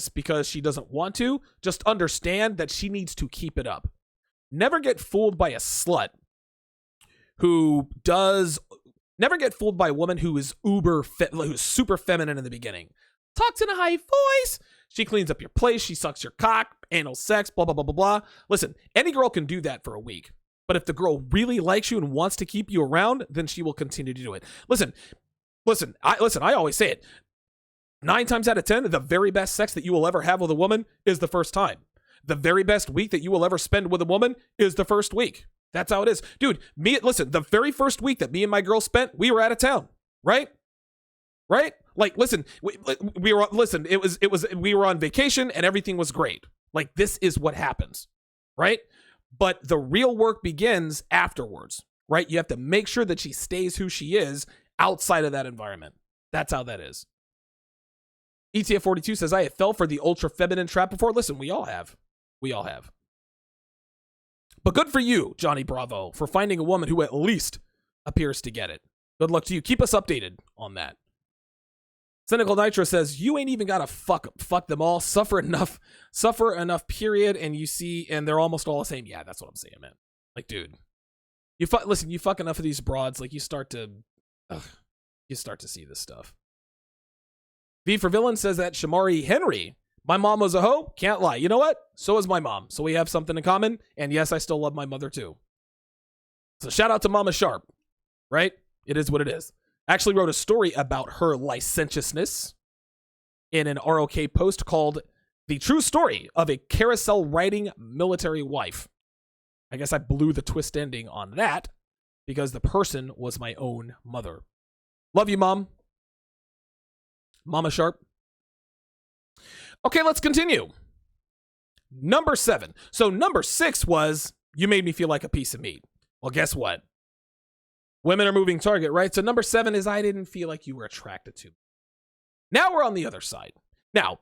because she doesn't want to. Just understand that she needs to keep it up. Never get fooled by a slut never get fooled by a woman who is who's super feminine in the beginning. Talks in a high voice. She cleans up your place. She sucks your cock, anal sex, blah, blah, blah, blah, blah. Listen, any girl can do that for a week. But if the girl really likes you and wants to keep you around, then she will continue to do it. Listen, I always say it. 9 times out of 10, the very best sex that you will ever have with a woman is the first time. The very best week that you will ever spend with a woman is the first week. That's how it is. Dude, the very first week that me and my girl spent, we were out of town, right? Right? Like, listen, we were on vacation and everything was great. Like, this is what happens, right? But the real work begins afterwards, right? You have to make sure that she stays who she is outside of that environment. That's how that is. ETF42 says, I have fell for the ultra feminine trap before. Listen, we all have. But good for you, Johnny Bravo, for finding a woman who at least appears to get it. Good luck to you. Keep us updated on that. Cynical Nitro says, you ain't even gotta fuck them all. Suffer enough, period, and they're almost all the same. Yeah, that's what I'm saying, man. Like, dude, you fuck enough of these broads, like you start to see this stuff. V for Villain says that Shamari Henry, my mom was a hoe. Can't lie. You know what? So is my mom. So we have something in common. And yes, I still love my mother too. So shout out to Mama Sharp, right? It is what it is. Actually wrote a story about her licentiousness in an ROK post called The True Story of a Carousel Riding Military Wife. I guess I blew the twist ending on that because the person was my own mother. Love you, Mom. Mama Sharp. Okay, let's continue. Number 7. So number 6 was, you made me feel like a piece of meat. Well, guess what? Women are moving target, right? So number 7 is, I didn't feel like you were attracted to me. Now we're on the other side. Now,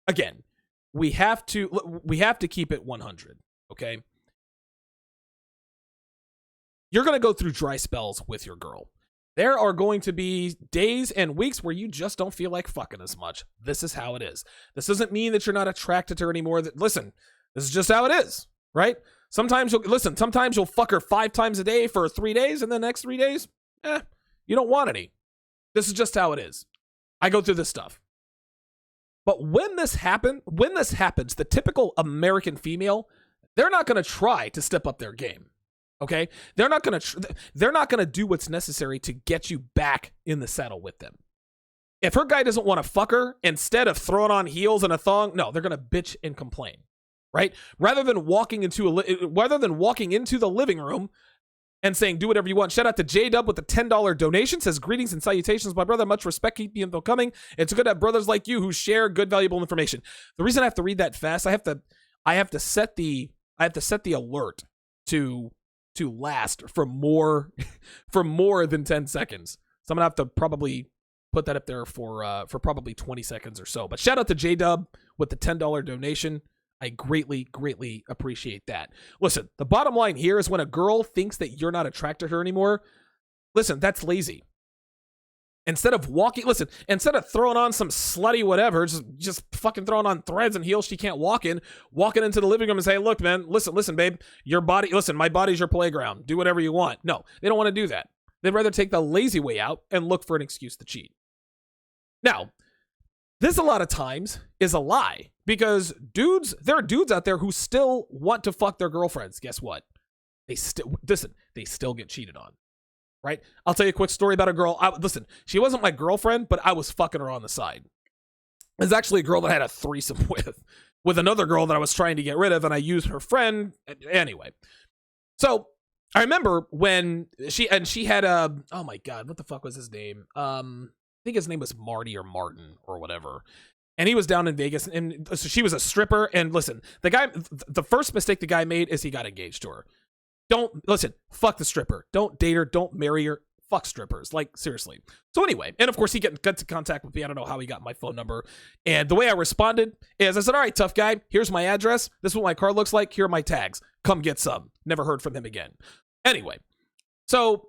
again, we have to keep it 100, okay? You're going to go through dry spells with your girl. There are going to be days and weeks where you just don't feel like fucking as much. This is how it is. This doesn't mean that you're not attracted to her anymore. Listen, this is just how it is, right? Sometimes you'll fuck her 5 times a day for 3 days, and the next 3 days, you don't want any. This is just how it is. I go through this stuff. But when this happens, the typical American female, they're not going to try to step up their game. Okay? They're not going to do what's necessary to get you back in the saddle with them. If her guy doesn't want to fuck her, instead of throwing on heels and a thong, no, they're going to bitch and complain. Right? Rather than walking into the living room and saying, do whatever you want. Shout out to J-Dub with the $10 donation. Says, greetings and salutations, my brother. Much respect. Keep the info coming. It's good to have brothers like you who share good, valuable information. The reason I have to read that fast, I have to set the alert to last for more than 10 seconds. So I'm gonna have to probably put that up there for probably 20 seconds or so. But shout out to J-Dub with the $10 donation. I greatly, greatly appreciate that. Listen, the bottom line here is when a girl thinks that you're not attracted to her anymore, listen, that's lazy. Instead of throwing on some slutty whatever, just fucking throwing on threads and heels she can't walking into the living room and say, look, man, listen, babe, my body's your playground. Do whatever you want. No, they don't want to do that. They'd rather take the lazy way out and look for an excuse to cheat. Now, This a lot of times is a lie because there are dudes out there who still want to fuck their girlfriends. Guess what? They still get cheated on, right? I'll tell you a quick story about a girl. Listen, she wasn't my girlfriend, but I was fucking her on the side. It's actually a girl that I had a threesome with another girl that I was trying to get rid of, and I used her friend. Anyway, so I remember when she had oh my God, what the fuck was his name? I think his name was Marty or Martin or whatever. And he was down in Vegas, and so she was a stripper. And listen, the first mistake the guy made is he got engaged to her. Fuck the stripper. Don't date her. Don't marry her. Fuck strippers. Like, seriously. So anyway, and of course he got into contact with me. I don't know how he got my phone number. And the way I responded is I said, all right, tough guy, here's my address. This is what my car looks like. Here are my tags. Come get some. Never heard from him again. Anyway, so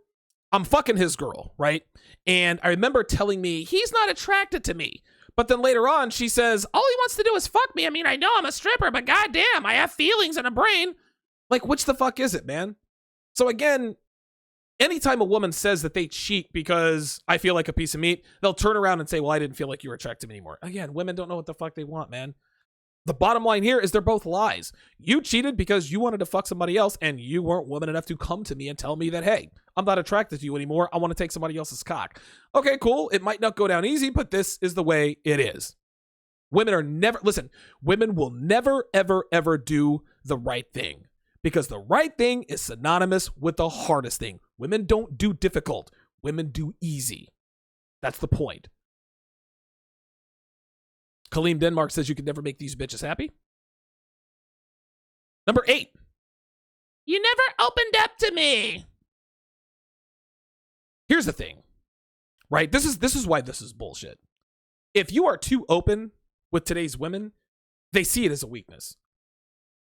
I'm fucking his girl, right? And I remember telling me he's not attracted to me. But then later on, she says, all he wants to do is fuck me. I mean, I know I'm a stripper, but goddamn, I have feelings and a brain. Like, which the fuck is it, man? So again, anytime a woman says that they cheat because I feel like a piece of meat, they'll turn around and say, well, I didn't feel like you were attracted to me anymore. Again, women don't know what the fuck they want, man. The bottom line here is they're both lies. You cheated because you wanted to fuck somebody else and you weren't woman enough to come to me and tell me that, hey, I'm not attracted to you anymore. I want to take somebody else's cock. Okay, cool. It might not go down easy, but this is the way it is. Women will never, ever, ever do the right thing. Because the right thing is synonymous with the hardest thing. Women don't do difficult. Women do easy. That's the point. Kaleem Denmark says you can never make these bitches happy. Number 8. You never opened up to me. Here's the thing, right? This is why this is bullshit. If you are too open with today's women, they see it as a weakness.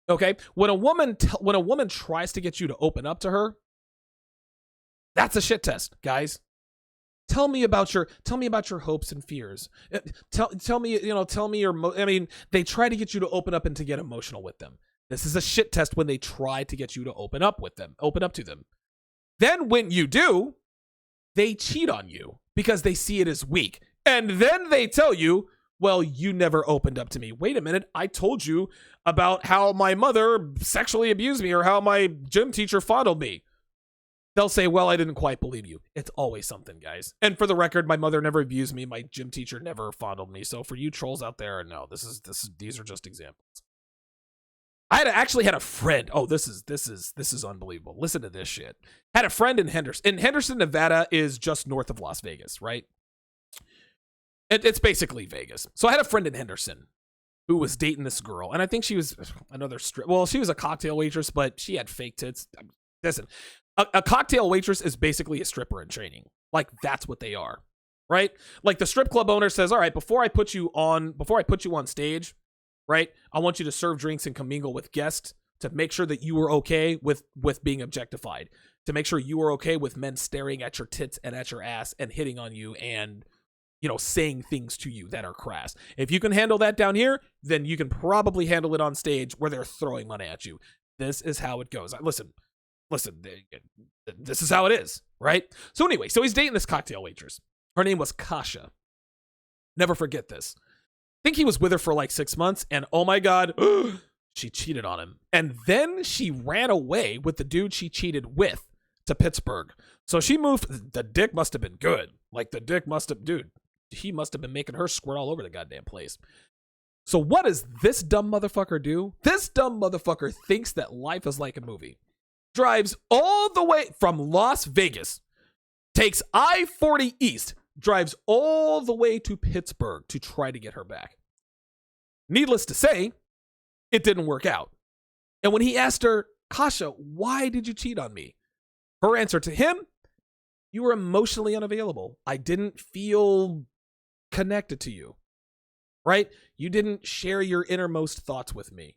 Okay, when a woman tries to get you to open up to her, that's a shit test, guys. Tell me about your hopes and fears. Tell me your. They try to get you to open up and to get emotional with them. This is a shit test when they try to get you to open up to them. Then when you do, they cheat on you because they see it as weak, and then they tell you, well, you never opened up to me. Wait a minute. I told you about how my mother sexually abused me or how my gym teacher fondled me. They'll say, well, I didn't quite believe you. It's always something, guys. And for the record, my mother never abused me. My gym teacher never fondled me. So for you trolls out there, no, these are just examples. I actually had a friend. Oh, this is unbelievable. Listen to this shit. Had a friend in Henderson. Henderson, Nevada is just north of Las Vegas, right? It's basically Vegas. So I had a friend in Henderson who was dating this girl. And I think she was another she was a cocktail waitress, but she had fake tits. Listen, a cocktail waitress is basically a stripper in training. Like, that's what they are, right? Like, the strip club owner says, all right, before I put you on stage, right, I want you to serve drinks and commingle with guests to make sure that you were okay with being objectified, to make sure you were okay with men staring at your tits and at your ass and hitting on you and, saying things to you that are crass. If you can handle that down here, then you can probably handle it on stage where they're throwing money at you. This is how it goes. Listen, this is how it is, right? So anyway, he's dating this cocktail waitress. Her name was Kasha. Never forget this. I think he was with her for like 6 months, and oh my God, she cheated on him. And then she ran away with the dude she cheated with to Pittsburgh. So she moved. The dick must have been good. Like, he must have been making her squirt all over the goddamn place. So what does this dumb motherfucker do? This dumb motherfucker thinks that life is like a movie. Drives all the way from Las Vegas, takes I-40 east, drives all the way to Pittsburgh to try to get her back. Needless to say, it didn't work out. And when he asked her, Kasha, why did you cheat on me? Her answer to him, you were emotionally unavailable. I didn't feel connected to you, right? You didn't share your innermost thoughts with me.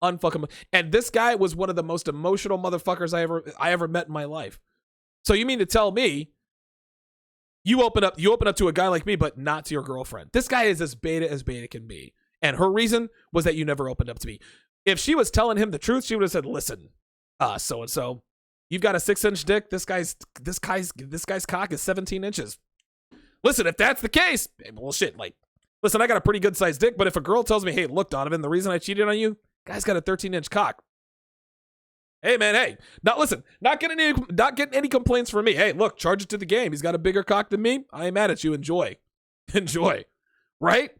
Unfucking. And this guy was one of the most emotional motherfuckers I ever met in my life. So you mean to tell me you open up to a guy like me, but not to your girlfriend? This guy is as beta can be. And her reason was that you never opened up to me. If she was telling him the truth, she would have said, listen, so-and-so, you've got a 6-inch dick. This guy's cock is 17 inches. Listen, if that's the case, well, shit, like, Listen, I got a pretty good sized dick, but if a girl tells me, hey, look, Donovan, the reason I cheated on you, guy's got a 13-inch cock. Hey, man, hey. Not getting any complaints from me. Hey, look, charge it to the game. He's got a bigger cock than me. I ain't mad at you. Enjoy. Enjoy. Right?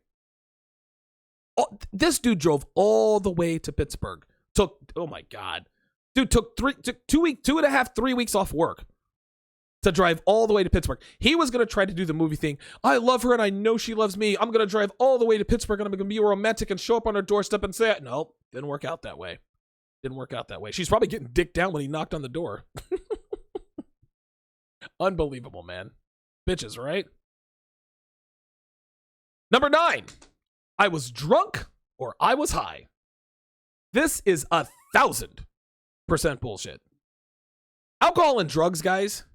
Oh, this dude drove all the way to Pittsburgh. Oh my God. Dude took 2.5, 3 weeks off work to drive all the way to Pittsburgh. He was going to try to do the movie thing. I love her and I know she loves me. I'm going to drive all the way to Pittsburgh and I'm going to be romantic and show up on her doorstep and say, no, didn't work out that way. Didn't work out that way. She's probably getting dicked down when he knocked on the door. Unbelievable, man. Bitches, right? Number 9. I was drunk or I was high. This is 1,000% bullshit. Alcohol and drugs, guys,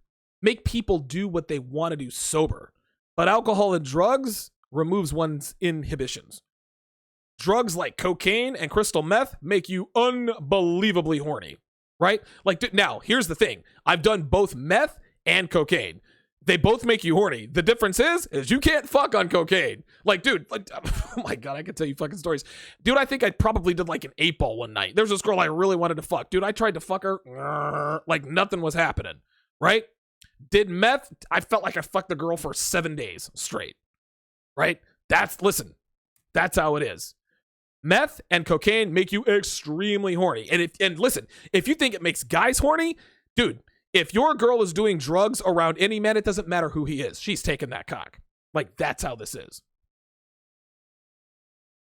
make people do what they want to do sober. But alcohol and drugs removes one's inhibitions. Drugs like cocaine and crystal meth make you unbelievably horny, right? Like, now, here's the thing. I've done both meth and cocaine. They both make you horny. The difference is you can't fuck on cocaine. Like, dude, oh my God, I can tell you fucking stories. Dude, I think I probably did like an 8-ball one night. There's this girl I really wanted to fuck. Dude, I tried to fuck her. Like, nothing was happening, right? Did meth. I felt like I fucked the girl for 7 days straight, right? That's how it is. Meth and cocaine make you extremely horny. And listen, if you think it makes guys horny, dude, if your girl is doing drugs around any man, it doesn't matter who he is. She's taking that cock. Like, that's how this is.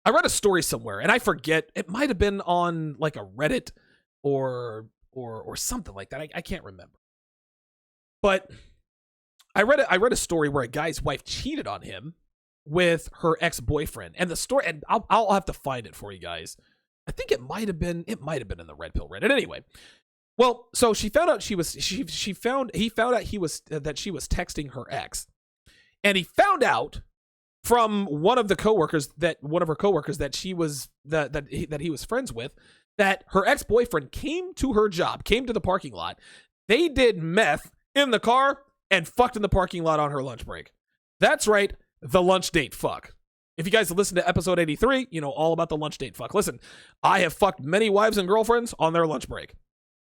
I read a story somewhere, and I forget. It might have been on like a Reddit or something like that. I can't remember. But I read a story where a guy's wife cheated on him with her ex-boyfriend. And the story, and I'll have to find it for you guys. I think it might have been in the Red Pill Reddit. Anyway. Well, so she found out he found out that she was texting her ex. And he found out from one of her coworkers that she was that he was friends with, that her ex-boyfriend came to her job, came to the parking lot. They did meth in the car and fucked in the parking lot on her lunch break. That's right, the lunch date fuck. If you guys listen to episode 83, you know all about the lunch date fuck. Listen, I have fucked many wives and girlfriends on their lunch break.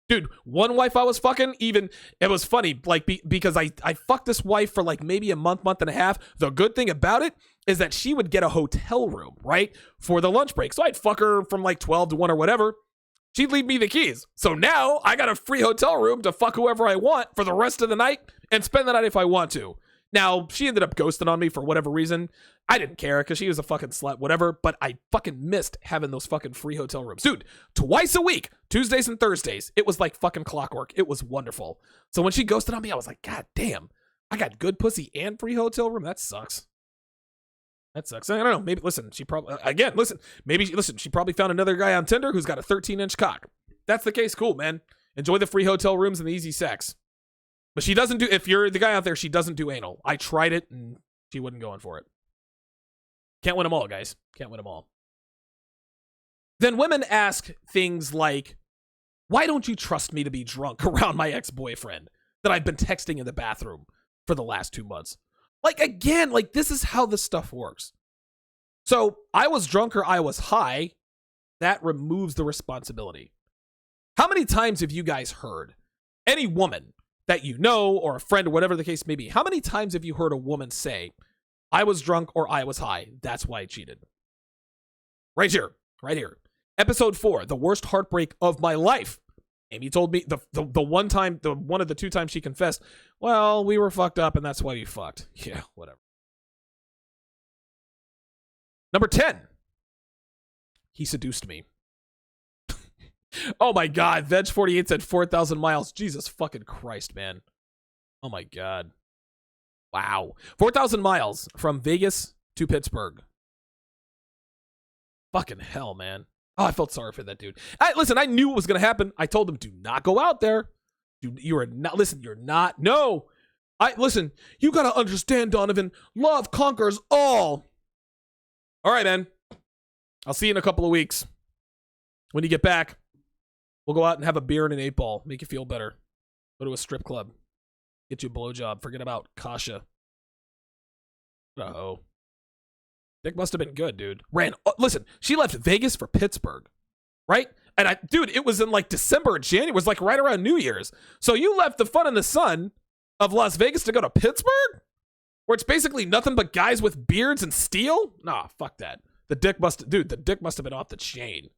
Dude, one wife I was fucking, even, it was funny, like, because I fucked this wife for like maybe a month and a half. The good thing about it is that she would get a hotel room, right, for the lunch break. So I'd fuck her from like 12 to 1 or whatever. She'd leave me the keys. So now I got a free hotel room to fuck whoever I want for the rest of the night and spend the night if I want to. Now, she ended up ghosting on me for whatever reason. I didn't care because she was a fucking slut, whatever, but I fucking missed having those fucking free hotel rooms. Dude, twice a week, Tuesdays and Thursdays, it was like fucking clockwork. It was wonderful. So when she ghosted on me, I was like, God damn, I got good pussy and free hotel room? That sucks. That sucks. I don't know. Maybe, listen, she probably found another guy on Tinder who's got a 13-inch cock. That's the case. Cool, man. Enjoy the free hotel rooms and the easy sex. But she doesn't do, if you're the guy out there, she doesn't do anal. I tried it and she wasn't going for it. Can't win them all, guys. Can't win them all. Then women ask things like, why don't you trust me to be drunk around my ex-boyfriend that I've been texting in the bathroom for the last 2 months? Like, again, like, this is how this stuff works. So I was drunk or I was high. That removes the responsibility. How many times have you guys heard any woman that you know, or a friend, or whatever the case may be, how many times have you heard a woman say, I was drunk or I was high, that's why I cheated? Right here. Episode 4, the worst heartbreak of my life. Amy told me the one of the 2 times she confessed, well, we were fucked up and that's why we fucked. Yeah, whatever. Number 10, he seduced me. Oh my God, Veg48 said 4,000 miles. Jesus fucking Christ, man. Oh my God. Wow. 4,000 miles from Vegas to Pittsburgh. Fucking hell, man. Oh, I felt sorry for that dude. Listen, I knew what was going to happen. I told him, do not go out there. You're not. No. Listen, you got to understand, Donovan. Love conquers all. All right, man. I'll see you in a couple of weeks. When you get back, we'll go out and have a beer and an 8-ball. Make you feel better. Go to a strip club. Get you a blowjob. Forget about Kasha. Uh-oh. Dick must have been good, dude. Listen, she left Vegas for Pittsburgh, right? And dude, it was in like December or January. It was like right around New Year's. So you left the fun and the sun of Las Vegas to go to Pittsburgh? Where it's basically nothing but guys with beards and steel? Nah, fuck that. The dick must have been off the chain.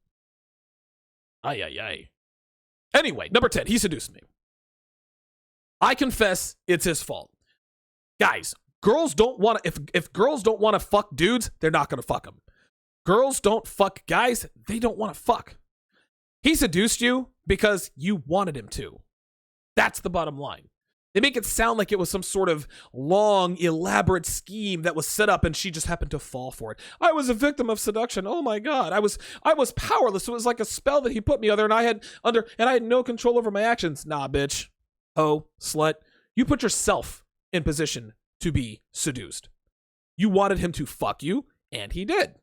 Ay, ay, ay. Anyway, number 10, he seduced me. I confess it's his fault. Guys, girls don't want to, if girls don't want to fuck dudes, they're not going to fuck them. Girls don't fuck guys, they don't want to fuck. He seduced you because you wanted him to. That's the bottom line. They make it sound like it was some sort of long, elaborate scheme that was set up and she just happened to fall for it. I was a victim of seduction. Oh my God. I was powerless. It was like a spell that he put me under and I had no control over my actions. Nah, bitch. Oh, slut. You put yourself in position to be seduced. You wanted him to fuck you, and he did.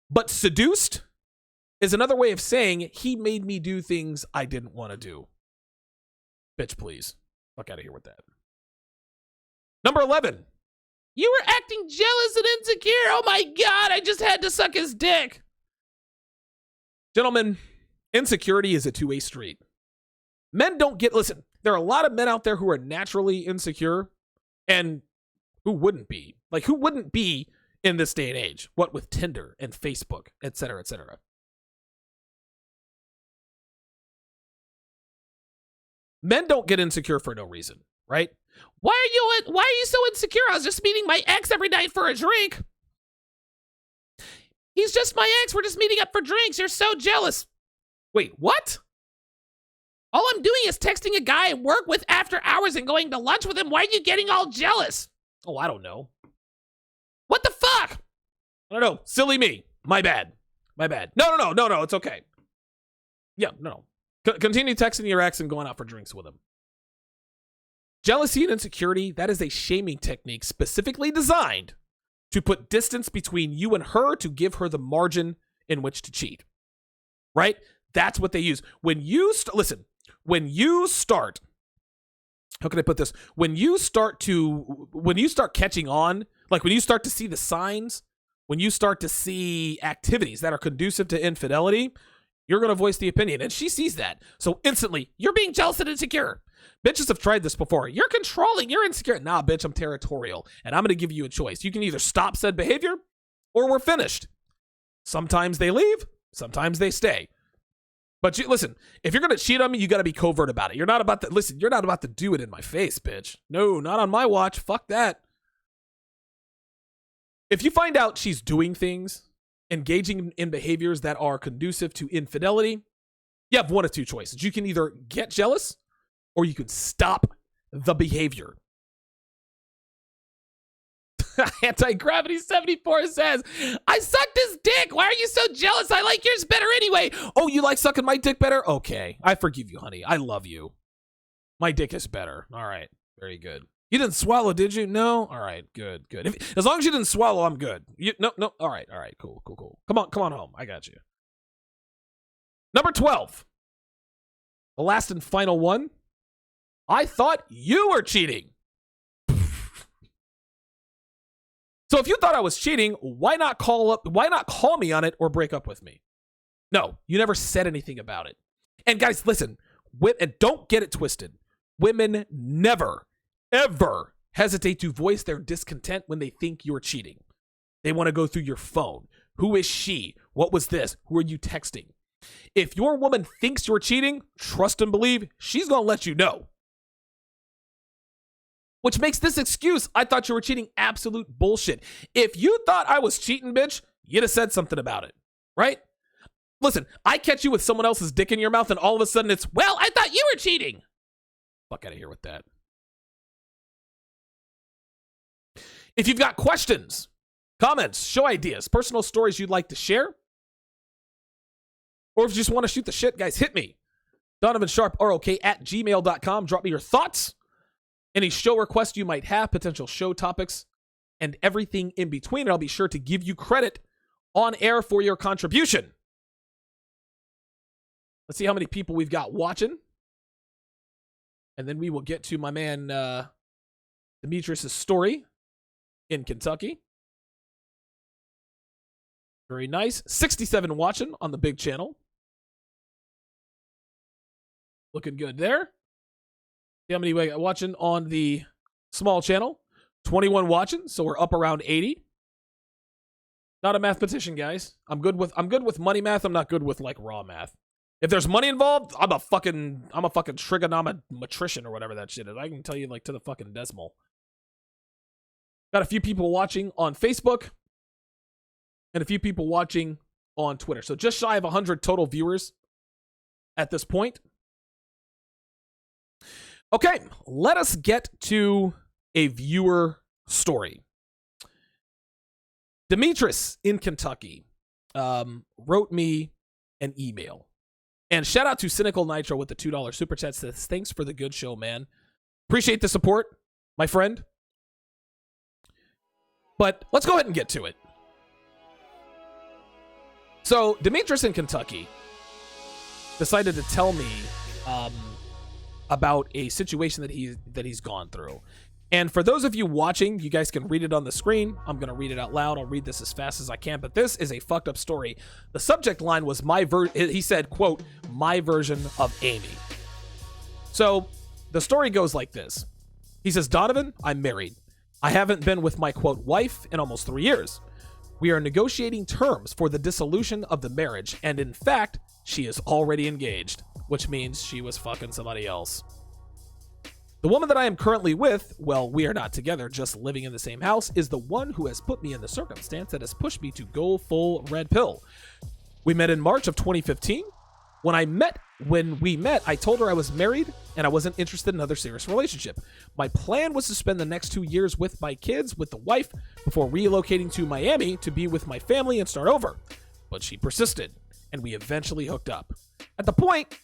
But seduced is another way of saying he made me do things I didn't want to do. Bitch, please. Fuck out of here with that. Number 11. You were acting jealous and insecure. Oh my God, I just had to suck his dick. Gentlemen, insecurity is a two-way street. Men don't listen, there are a lot of men out there who are naturally insecure, and who wouldn't be? Like, who wouldn't be in this day and age? What with Tinder and Facebook, et cetera, et cetera. Men don't get insecure for no reason, right? Why are you so insecure? I was just meeting my ex every night for a drink. He's just my ex. We're just meeting up for drinks. You're so jealous. Wait, what? All I'm doing is texting a guy I work with after hours and going to lunch with him. Why are you getting all jealous? Oh, I don't know. What the fuck? I don't know. Silly me. My bad. No. It's okay. Yeah, no. Continue texting your ex and going out for drinks with him. Jealousy and insecurity, that is a shaming technique specifically designed to put distance between you and her to give her the margin in which to cheat. Right? That's what they use. When you start, how can I put this? When you start catching on, like when you start to see the signs, when you start to see activities that are conducive to infidelity, you're going to voice the opinion. And she sees that. So instantly, you're being jealous and insecure. Bitches have tried this before. You're controlling. You're insecure. Nah, bitch, I'm territorial. And I'm going to give you a choice. You can either stop said behavior or we're finished. Sometimes they leave. Sometimes they stay. But listen, if you're going to cheat on me, you got to be covert about it. You're not about to do it in my face, bitch. No, not on my watch. Fuck that. If you find out she's doing things, engaging in behaviors that are conducive to infidelity, you have one of two choices. You can either get jealous or you can stop the behavior. Anti-Gravity 74 says, I sucked his dick. Why are you so jealous? I like yours better anyway. Oh, you like sucking my dick better? Okay. I forgive you, honey. I love you. My dick is better. All right. Very good. You didn't swallow, did you? No? All right. Good. As long as you didn't swallow, I'm good. No. All right. Cool. Come on home. I got you. Number 12. The last and final one. I thought you were cheating. So if you thought I was cheating, why not call me on it or break up with me? No, you never said anything about it. And guys, listen, and don't get it twisted. Women never, ever hesitate to voice their discontent when they think you're cheating. They want to go through your phone. Who is she? What was this? Who are you texting? If your woman thinks you're cheating, trust and believe she's going to let you know. Which makes this excuse, I thought you were cheating, absolute bullshit. If you thought I was cheating, bitch, you'd have said something about it, right? Listen, I catch you with someone else's dick in your mouth and all of a sudden it's, well, I thought you were cheating. Fuck out of here with that. If you've got questions, comments, show ideas, personal stories you'd like to share, or if you just want to shoot the shit, guys, hit me. DonovanSharpROK@gmail.com. Drop me your thoughts. Any show requests you might have, potential show topics, and everything in between. And I'll be sure to give you credit on air for your contribution. Let's see how many people we've got watching. And then we will get to my man Demetrius' story in Kentucky. Very nice. 67 watching on the big channel. Looking good there. See how many we got watching on the small channel? 21 watching, so we're up around 80. Not a mathematician, guys. I'm good with money math. I'm not good with like raw math. If there's money involved, I'm a fucking trigonometrician or whatever that shit is. I can tell you like to the fucking decimal. Got a few people watching on Facebook and a few people watching on Twitter. So just shy of 100 total viewers at this point. Okay, let us get to a viewer story. Demetrius in Kentucky wrote me an email. And shout out to Cynical Nitro with the $2 super chat. Says, thanks for the good show, man. Appreciate the support, my friend. But let's go ahead and get to it. So Demetrius in Kentucky decided to tell me about a situation that he's gone through. And for those of you watching, you guys can read it on the screen. I'm going to read it out loud. I'll read this as fast as I can, but this is a fucked up story. The subject line was he said, quote, my version of Amy. So the story goes like this. He says, Donovan, I'm married. I haven't been with my, quote, wife in almost 3 years. We are negotiating terms for the dissolution of the marriage, and in fact, she is already engaged, which means she was fucking somebody else. The woman that I am currently with, well, we are not together, just living in the same house, is the one who has put me in the circumstance that has pushed me to go full red pill. We met in March of 2015. When we met, I told her I was married and I wasn't interested in another serious relationship. My plan was to spend the next 2 years with my kids, with the wife, before relocating to Miami to be with my family and start over. But she persisted, and we eventually hooked up. At the point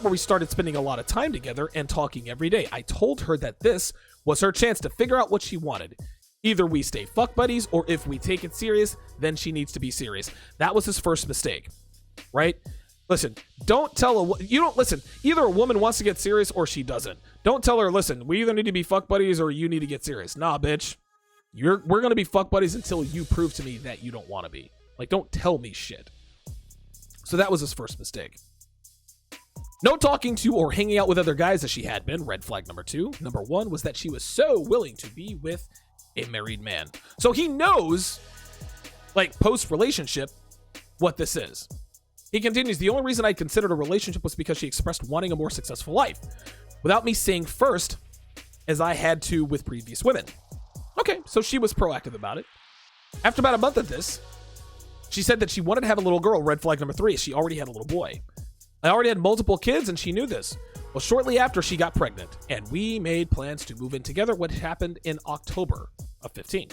where we started spending a lot of time together and talking every day, I told her that this was her chance to figure out what she wanted. Either we stay fuck buddies, or if we take it serious, then she needs to be serious. That was his first mistake, right? Listen, either a woman wants to get serious or she doesn't. Don't tell her, listen, we either need to be fuck buddies or you need to get serious. Nah, bitch. We're going to be fuck buddies until you prove to me that you don't want to be. Like, don't tell me shit. So that was his first mistake. No talking to or hanging out with other guys as she had been. Red flag number 2. Number 1 was that she was so willing to be with a married man. So he knows, like, post-relationship, what this is. He continues, the only reason I considered a relationship was because she expressed wanting a more successful life, without me saying first, as I had to with previous women. Okay, so she was proactive about it. After about a month of this, she said that she wanted to have a little girl. Red flag number 3, she already had a little boy. I already had multiple kids and she knew this. Well, shortly after, she got pregnant and we made plans to move in together, which happened in October of 15.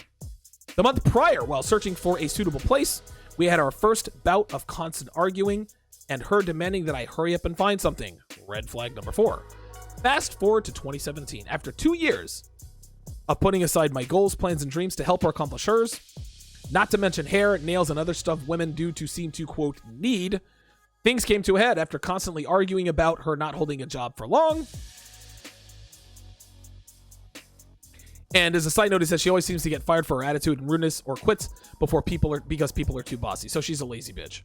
The month prior, while searching for a suitable place, we had our first bout of constant arguing and her demanding that I hurry up and find something. Red flag number 4. Fast forward to 2017. After 2 years of putting aside my goals, plans, and dreams to help her accomplish hers, not to mention hair, nails, and other stuff women do to seem to, quote, need, things came to a head after constantly arguing about her not holding a job for long. And as a side note, he says she always seems to get fired for her attitude and rudeness or quits because people are too bossy. So she's a lazy bitch.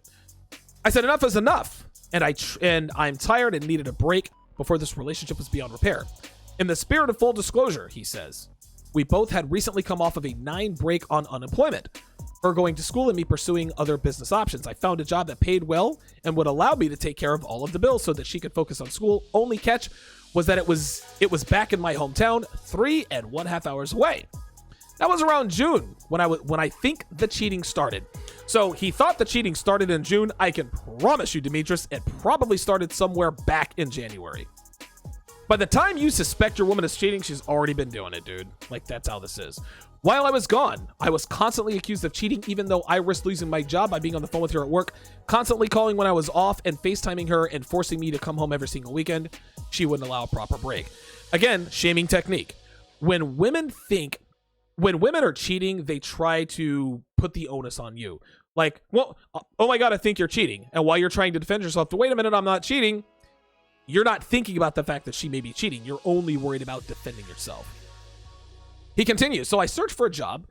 I said enough is enough, and I'm tired and needed a break before this relationship was beyond repair. In the spirit of full disclosure, he says, we both had recently come off of a 9 break on unemployment. Her going to school and me pursuing other business options. I found a job that paid well and would allow me to take care of all of the bills so that she could focus on school. Only catch was that it was back in my hometown, 3.5 hours away. That was around June when I think the cheating started. So he thought the cheating started in June. I can promise you, Demetrius, it probably started somewhere back in January. By the time you suspect your woman is cheating, she's already been doing it, dude. Like, that's how this is. While I was gone, I was constantly accused of cheating, even though I risked losing my job by being on the phone with her at work, constantly calling when I was off and FaceTiming her and forcing me to come home every single weekend. She wouldn't allow a proper break. Again, shaming technique. When women are cheating, they try to put the onus on you. Like, well, oh my God, I think you're cheating. And while you're trying to defend yourself, wait a minute, I'm not cheating. You're not thinking about the fact that she may be cheating. You're only worried about defending yourself. He continues, so I searched for a job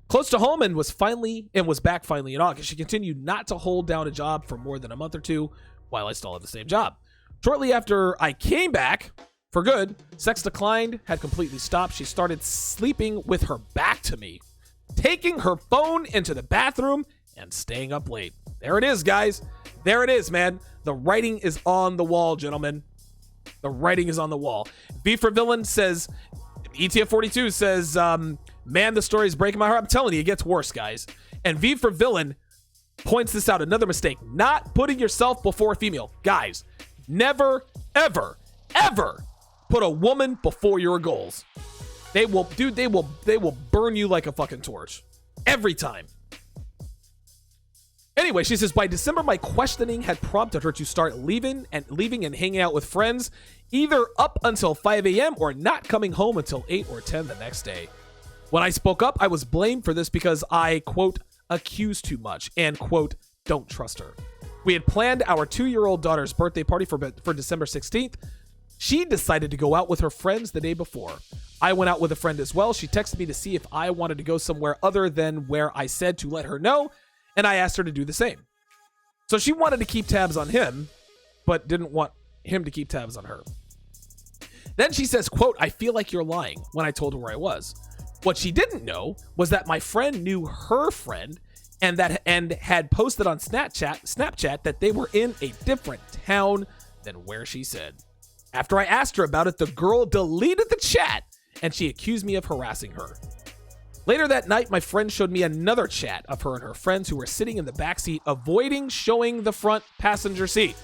Close to home and was back finally in August. She continued not to hold down a job for more than a month or two while I still had the same job. Shortly after I came back for good, sex declined, had completely stopped. She started sleeping with her back to me, taking her phone into the bathroom and staying up late. There it is, guys. There it is, man. The writing is on the wall, gentlemen. The writing is on the wall. V for Villain says, ETF42 says, man, the story is breaking my heart. I'm telling you, it gets worse, guys. And V for Villain points this out. Another mistake. Not putting yourself before a female. Guys, never, ever, ever put a woman before your goals. They will burn you like a fucking torch. Every time. Anyway, she says, by December, my questioning had prompted her to start leaving and hanging out with friends, either up until 5 a.m. or not coming home until 8 or 10 the next day. When I spoke up, I was blamed for this because I, quote, accused too much and, quote, don't trust her. We had planned our 2-year-old daughter's birthday party for December 16th. She decided to go out with her friends the day before. I went out with a friend as well. She texted me to see if I wanted to go somewhere other than where I said to let her know, and I asked her to do the same. So she wanted to keep tabs on him, but didn't want him to keep tabs on her. Then she says, quote, I feel like you're lying, when I told her where I was. What she didn't know was that my friend knew her friend and had posted on Snapchat that they were in a different town than where she said. After I asked her about it, the girl deleted the chat and she accused me of harassing her. Later that night, my friend showed me another chat of her and her friends who were sitting in the backseat, avoiding showing the front passenger seat.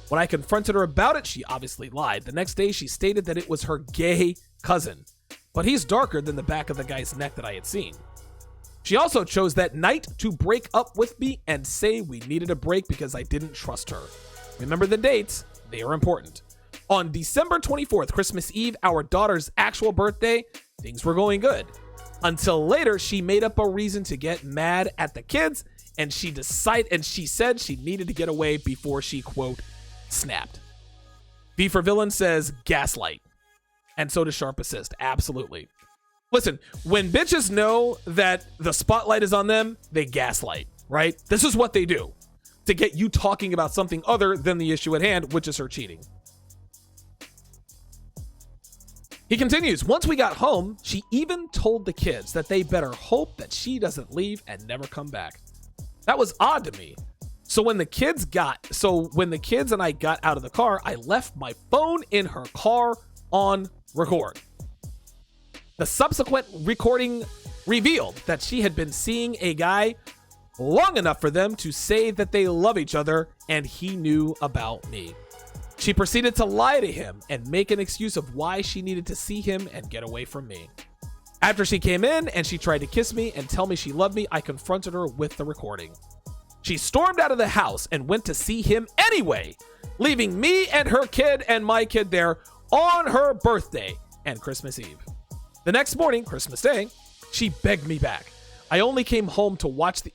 When I confronted her about it, she obviously lied. The next day, she stated that it was her gay cousin, but he's darker than the back of the guy's neck that I had seen. She also chose that night to break up with me and say we needed a break because I didn't trust her. Remember the dates, they are important. On December 24th, Christmas Eve, our daughter's actual birthday, things were going good. Until later, she made up a reason to get mad at the kids, and she said she needed to get away before she, quote, snapped. V for Villain says gaslight. And so does Sharp Assist. Absolutely. Listen, when bitches know that the spotlight is on them, they gaslight, right? This is what they do to get you talking about something other than the issue at hand, which is her cheating. He continues, once we got home, she even told the kids that they better hope that she doesn't leave and never come back. That was odd to me. So when the kids and I got out of the car, I left my phone in her car on record. The subsequent recording revealed that she had been seeing a guy long enough for them to say that they love each other and he knew about me. She proceeded to lie to him and make an excuse of why she needed to see him and get away from me. After she came in and she tried to kiss me and tell me she loved me, I confronted her with the recording. She stormed out of the house and went to see him anyway, leaving me and her kid and my kid there on her birthday and Christmas Eve. The next morning, Christmas Day, she begged me back. He only came home to watch the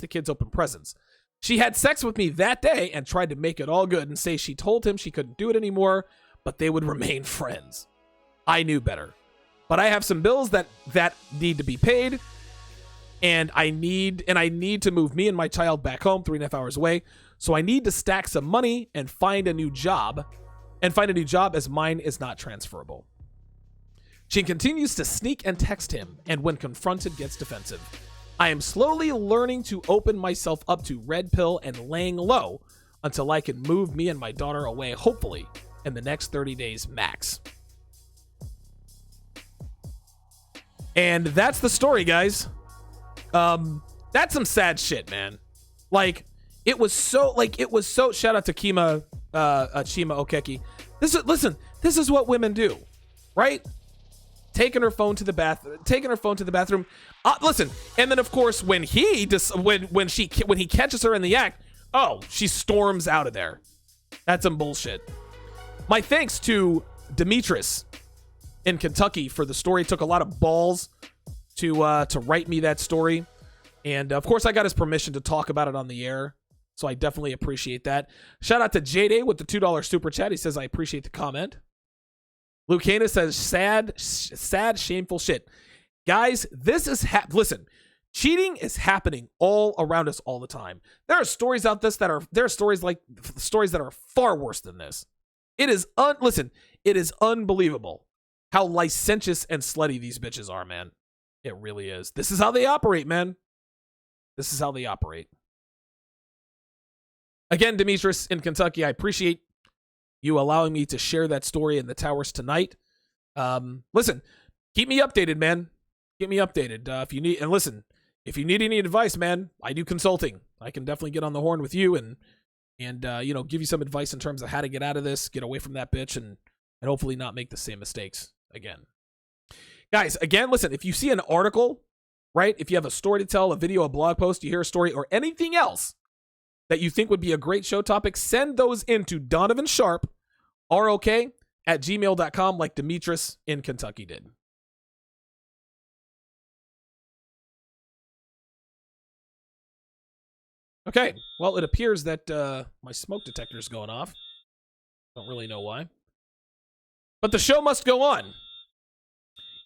kids open presents. She had sex with me that day and tried to make it all good and say she told him she couldn't do it anymore, but they would remain friends. I knew better. But I have some bills that need to be paid, and I need to move me and my child back home 3.5 hours away. So I need to stack some money and find a new job as mine is not transferable. She continues to sneak and text him, and when confronted gets defensive. I am slowly learning to open myself up to red pill and laying low until I can move me and my daughter away, hopefully in the next 30 days max. And that's the story, guys. That's some sad shit, man. It was so shout out to Chima Okeki. This is what women do, right? Taking her phone to the bathroom. Listen, and then of course when he catches her in the act, she storms out of there. That's some bullshit. My thanks to Demetrius in Kentucky for the story. It took a lot of balls to write me that story, and of course I got his permission to talk about it on the air, so I definitely appreciate that. Shout out to JD with the $2 super chat. He says I appreciate the comment. Lucana says sad, shameful shit. Guys, this is listen, cheating is happening all around us all the time. There are stories out this that are stories that are far worse than this. It is it is unbelievable how licentious and slutty these bitches are, man. It really is. This is how they operate, man. This is how they operate. Again, Demetrius in Kentucky, I appreciate you allowing me to share that story in the towers tonight. Listen, keep me updated, man. Keep me updated. If you need any advice, man, I do consulting. I can definitely get on the horn with you and give you some advice in terms of how to get out of this, get away from that bitch, and hopefully not make the same mistakes again. Guys, again, listen, if you see an article, right, if you have a story to tell, a video, a blog post, you hear a story, or anything else that you think would be a great show topic, send those into Donovan Sharp, ROK@gmail.com, like Demetrius in Kentucky did. Okay, well, it appears that my smoke detector is going off. Don't really know why. But the show must go on.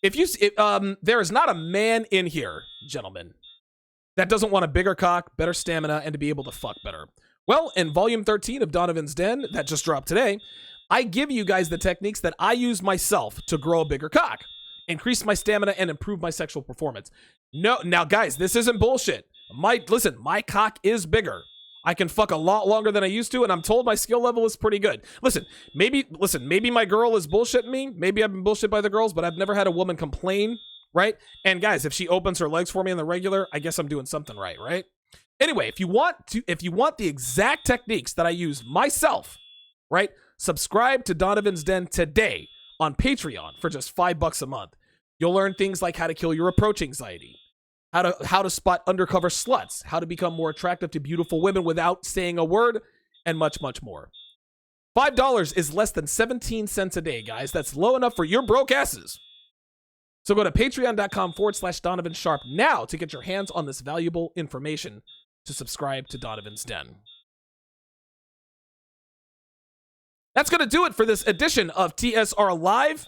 There is not a man in here, gentlemen, that doesn't want a bigger cock, better stamina, and to be able to fuck better. Well, in Volume 13 of Donovan's Den, that just dropped today, I give you guys the techniques that I use myself to grow a bigger cock, increase my stamina, and improve my sexual performance. No, now, guys, this isn't bullshit. My cock is bigger. I can fuck a lot longer than I used to, and I'm told my skill level is pretty good. Maybe my girl is bullshitting me. Maybe I've been bullshit by the girls, but I've never had a woman complain, right? And guys, if she opens her legs for me on the regular, I guess I'm doing something right? Anyway, if you want the exact techniques that I use myself, right? Subscribe to Donovan's Den today on Patreon for just $5 a month. You'll learn things like how to kill your approach anxiety, how to spot undercover sluts, how to become more attractive to beautiful women without saying a word, and much, much more. $5 is less than 17 cents a day, guys. That's low enough for your broke asses. So go to patreon.com/Donovan Sharp now to get your hands on this valuable information to subscribe to Donovan's Den. That's going to do it for this edition of TSR Live.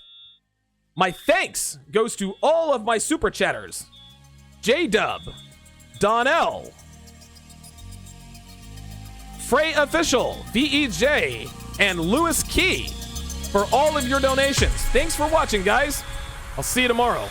My thanks goes to all of my super chatters. J-Dub, Donnell, Frey Official, VEJ, and Lewis Key for all of your donations. Thanks for watching, guys. I'll see you tomorrow.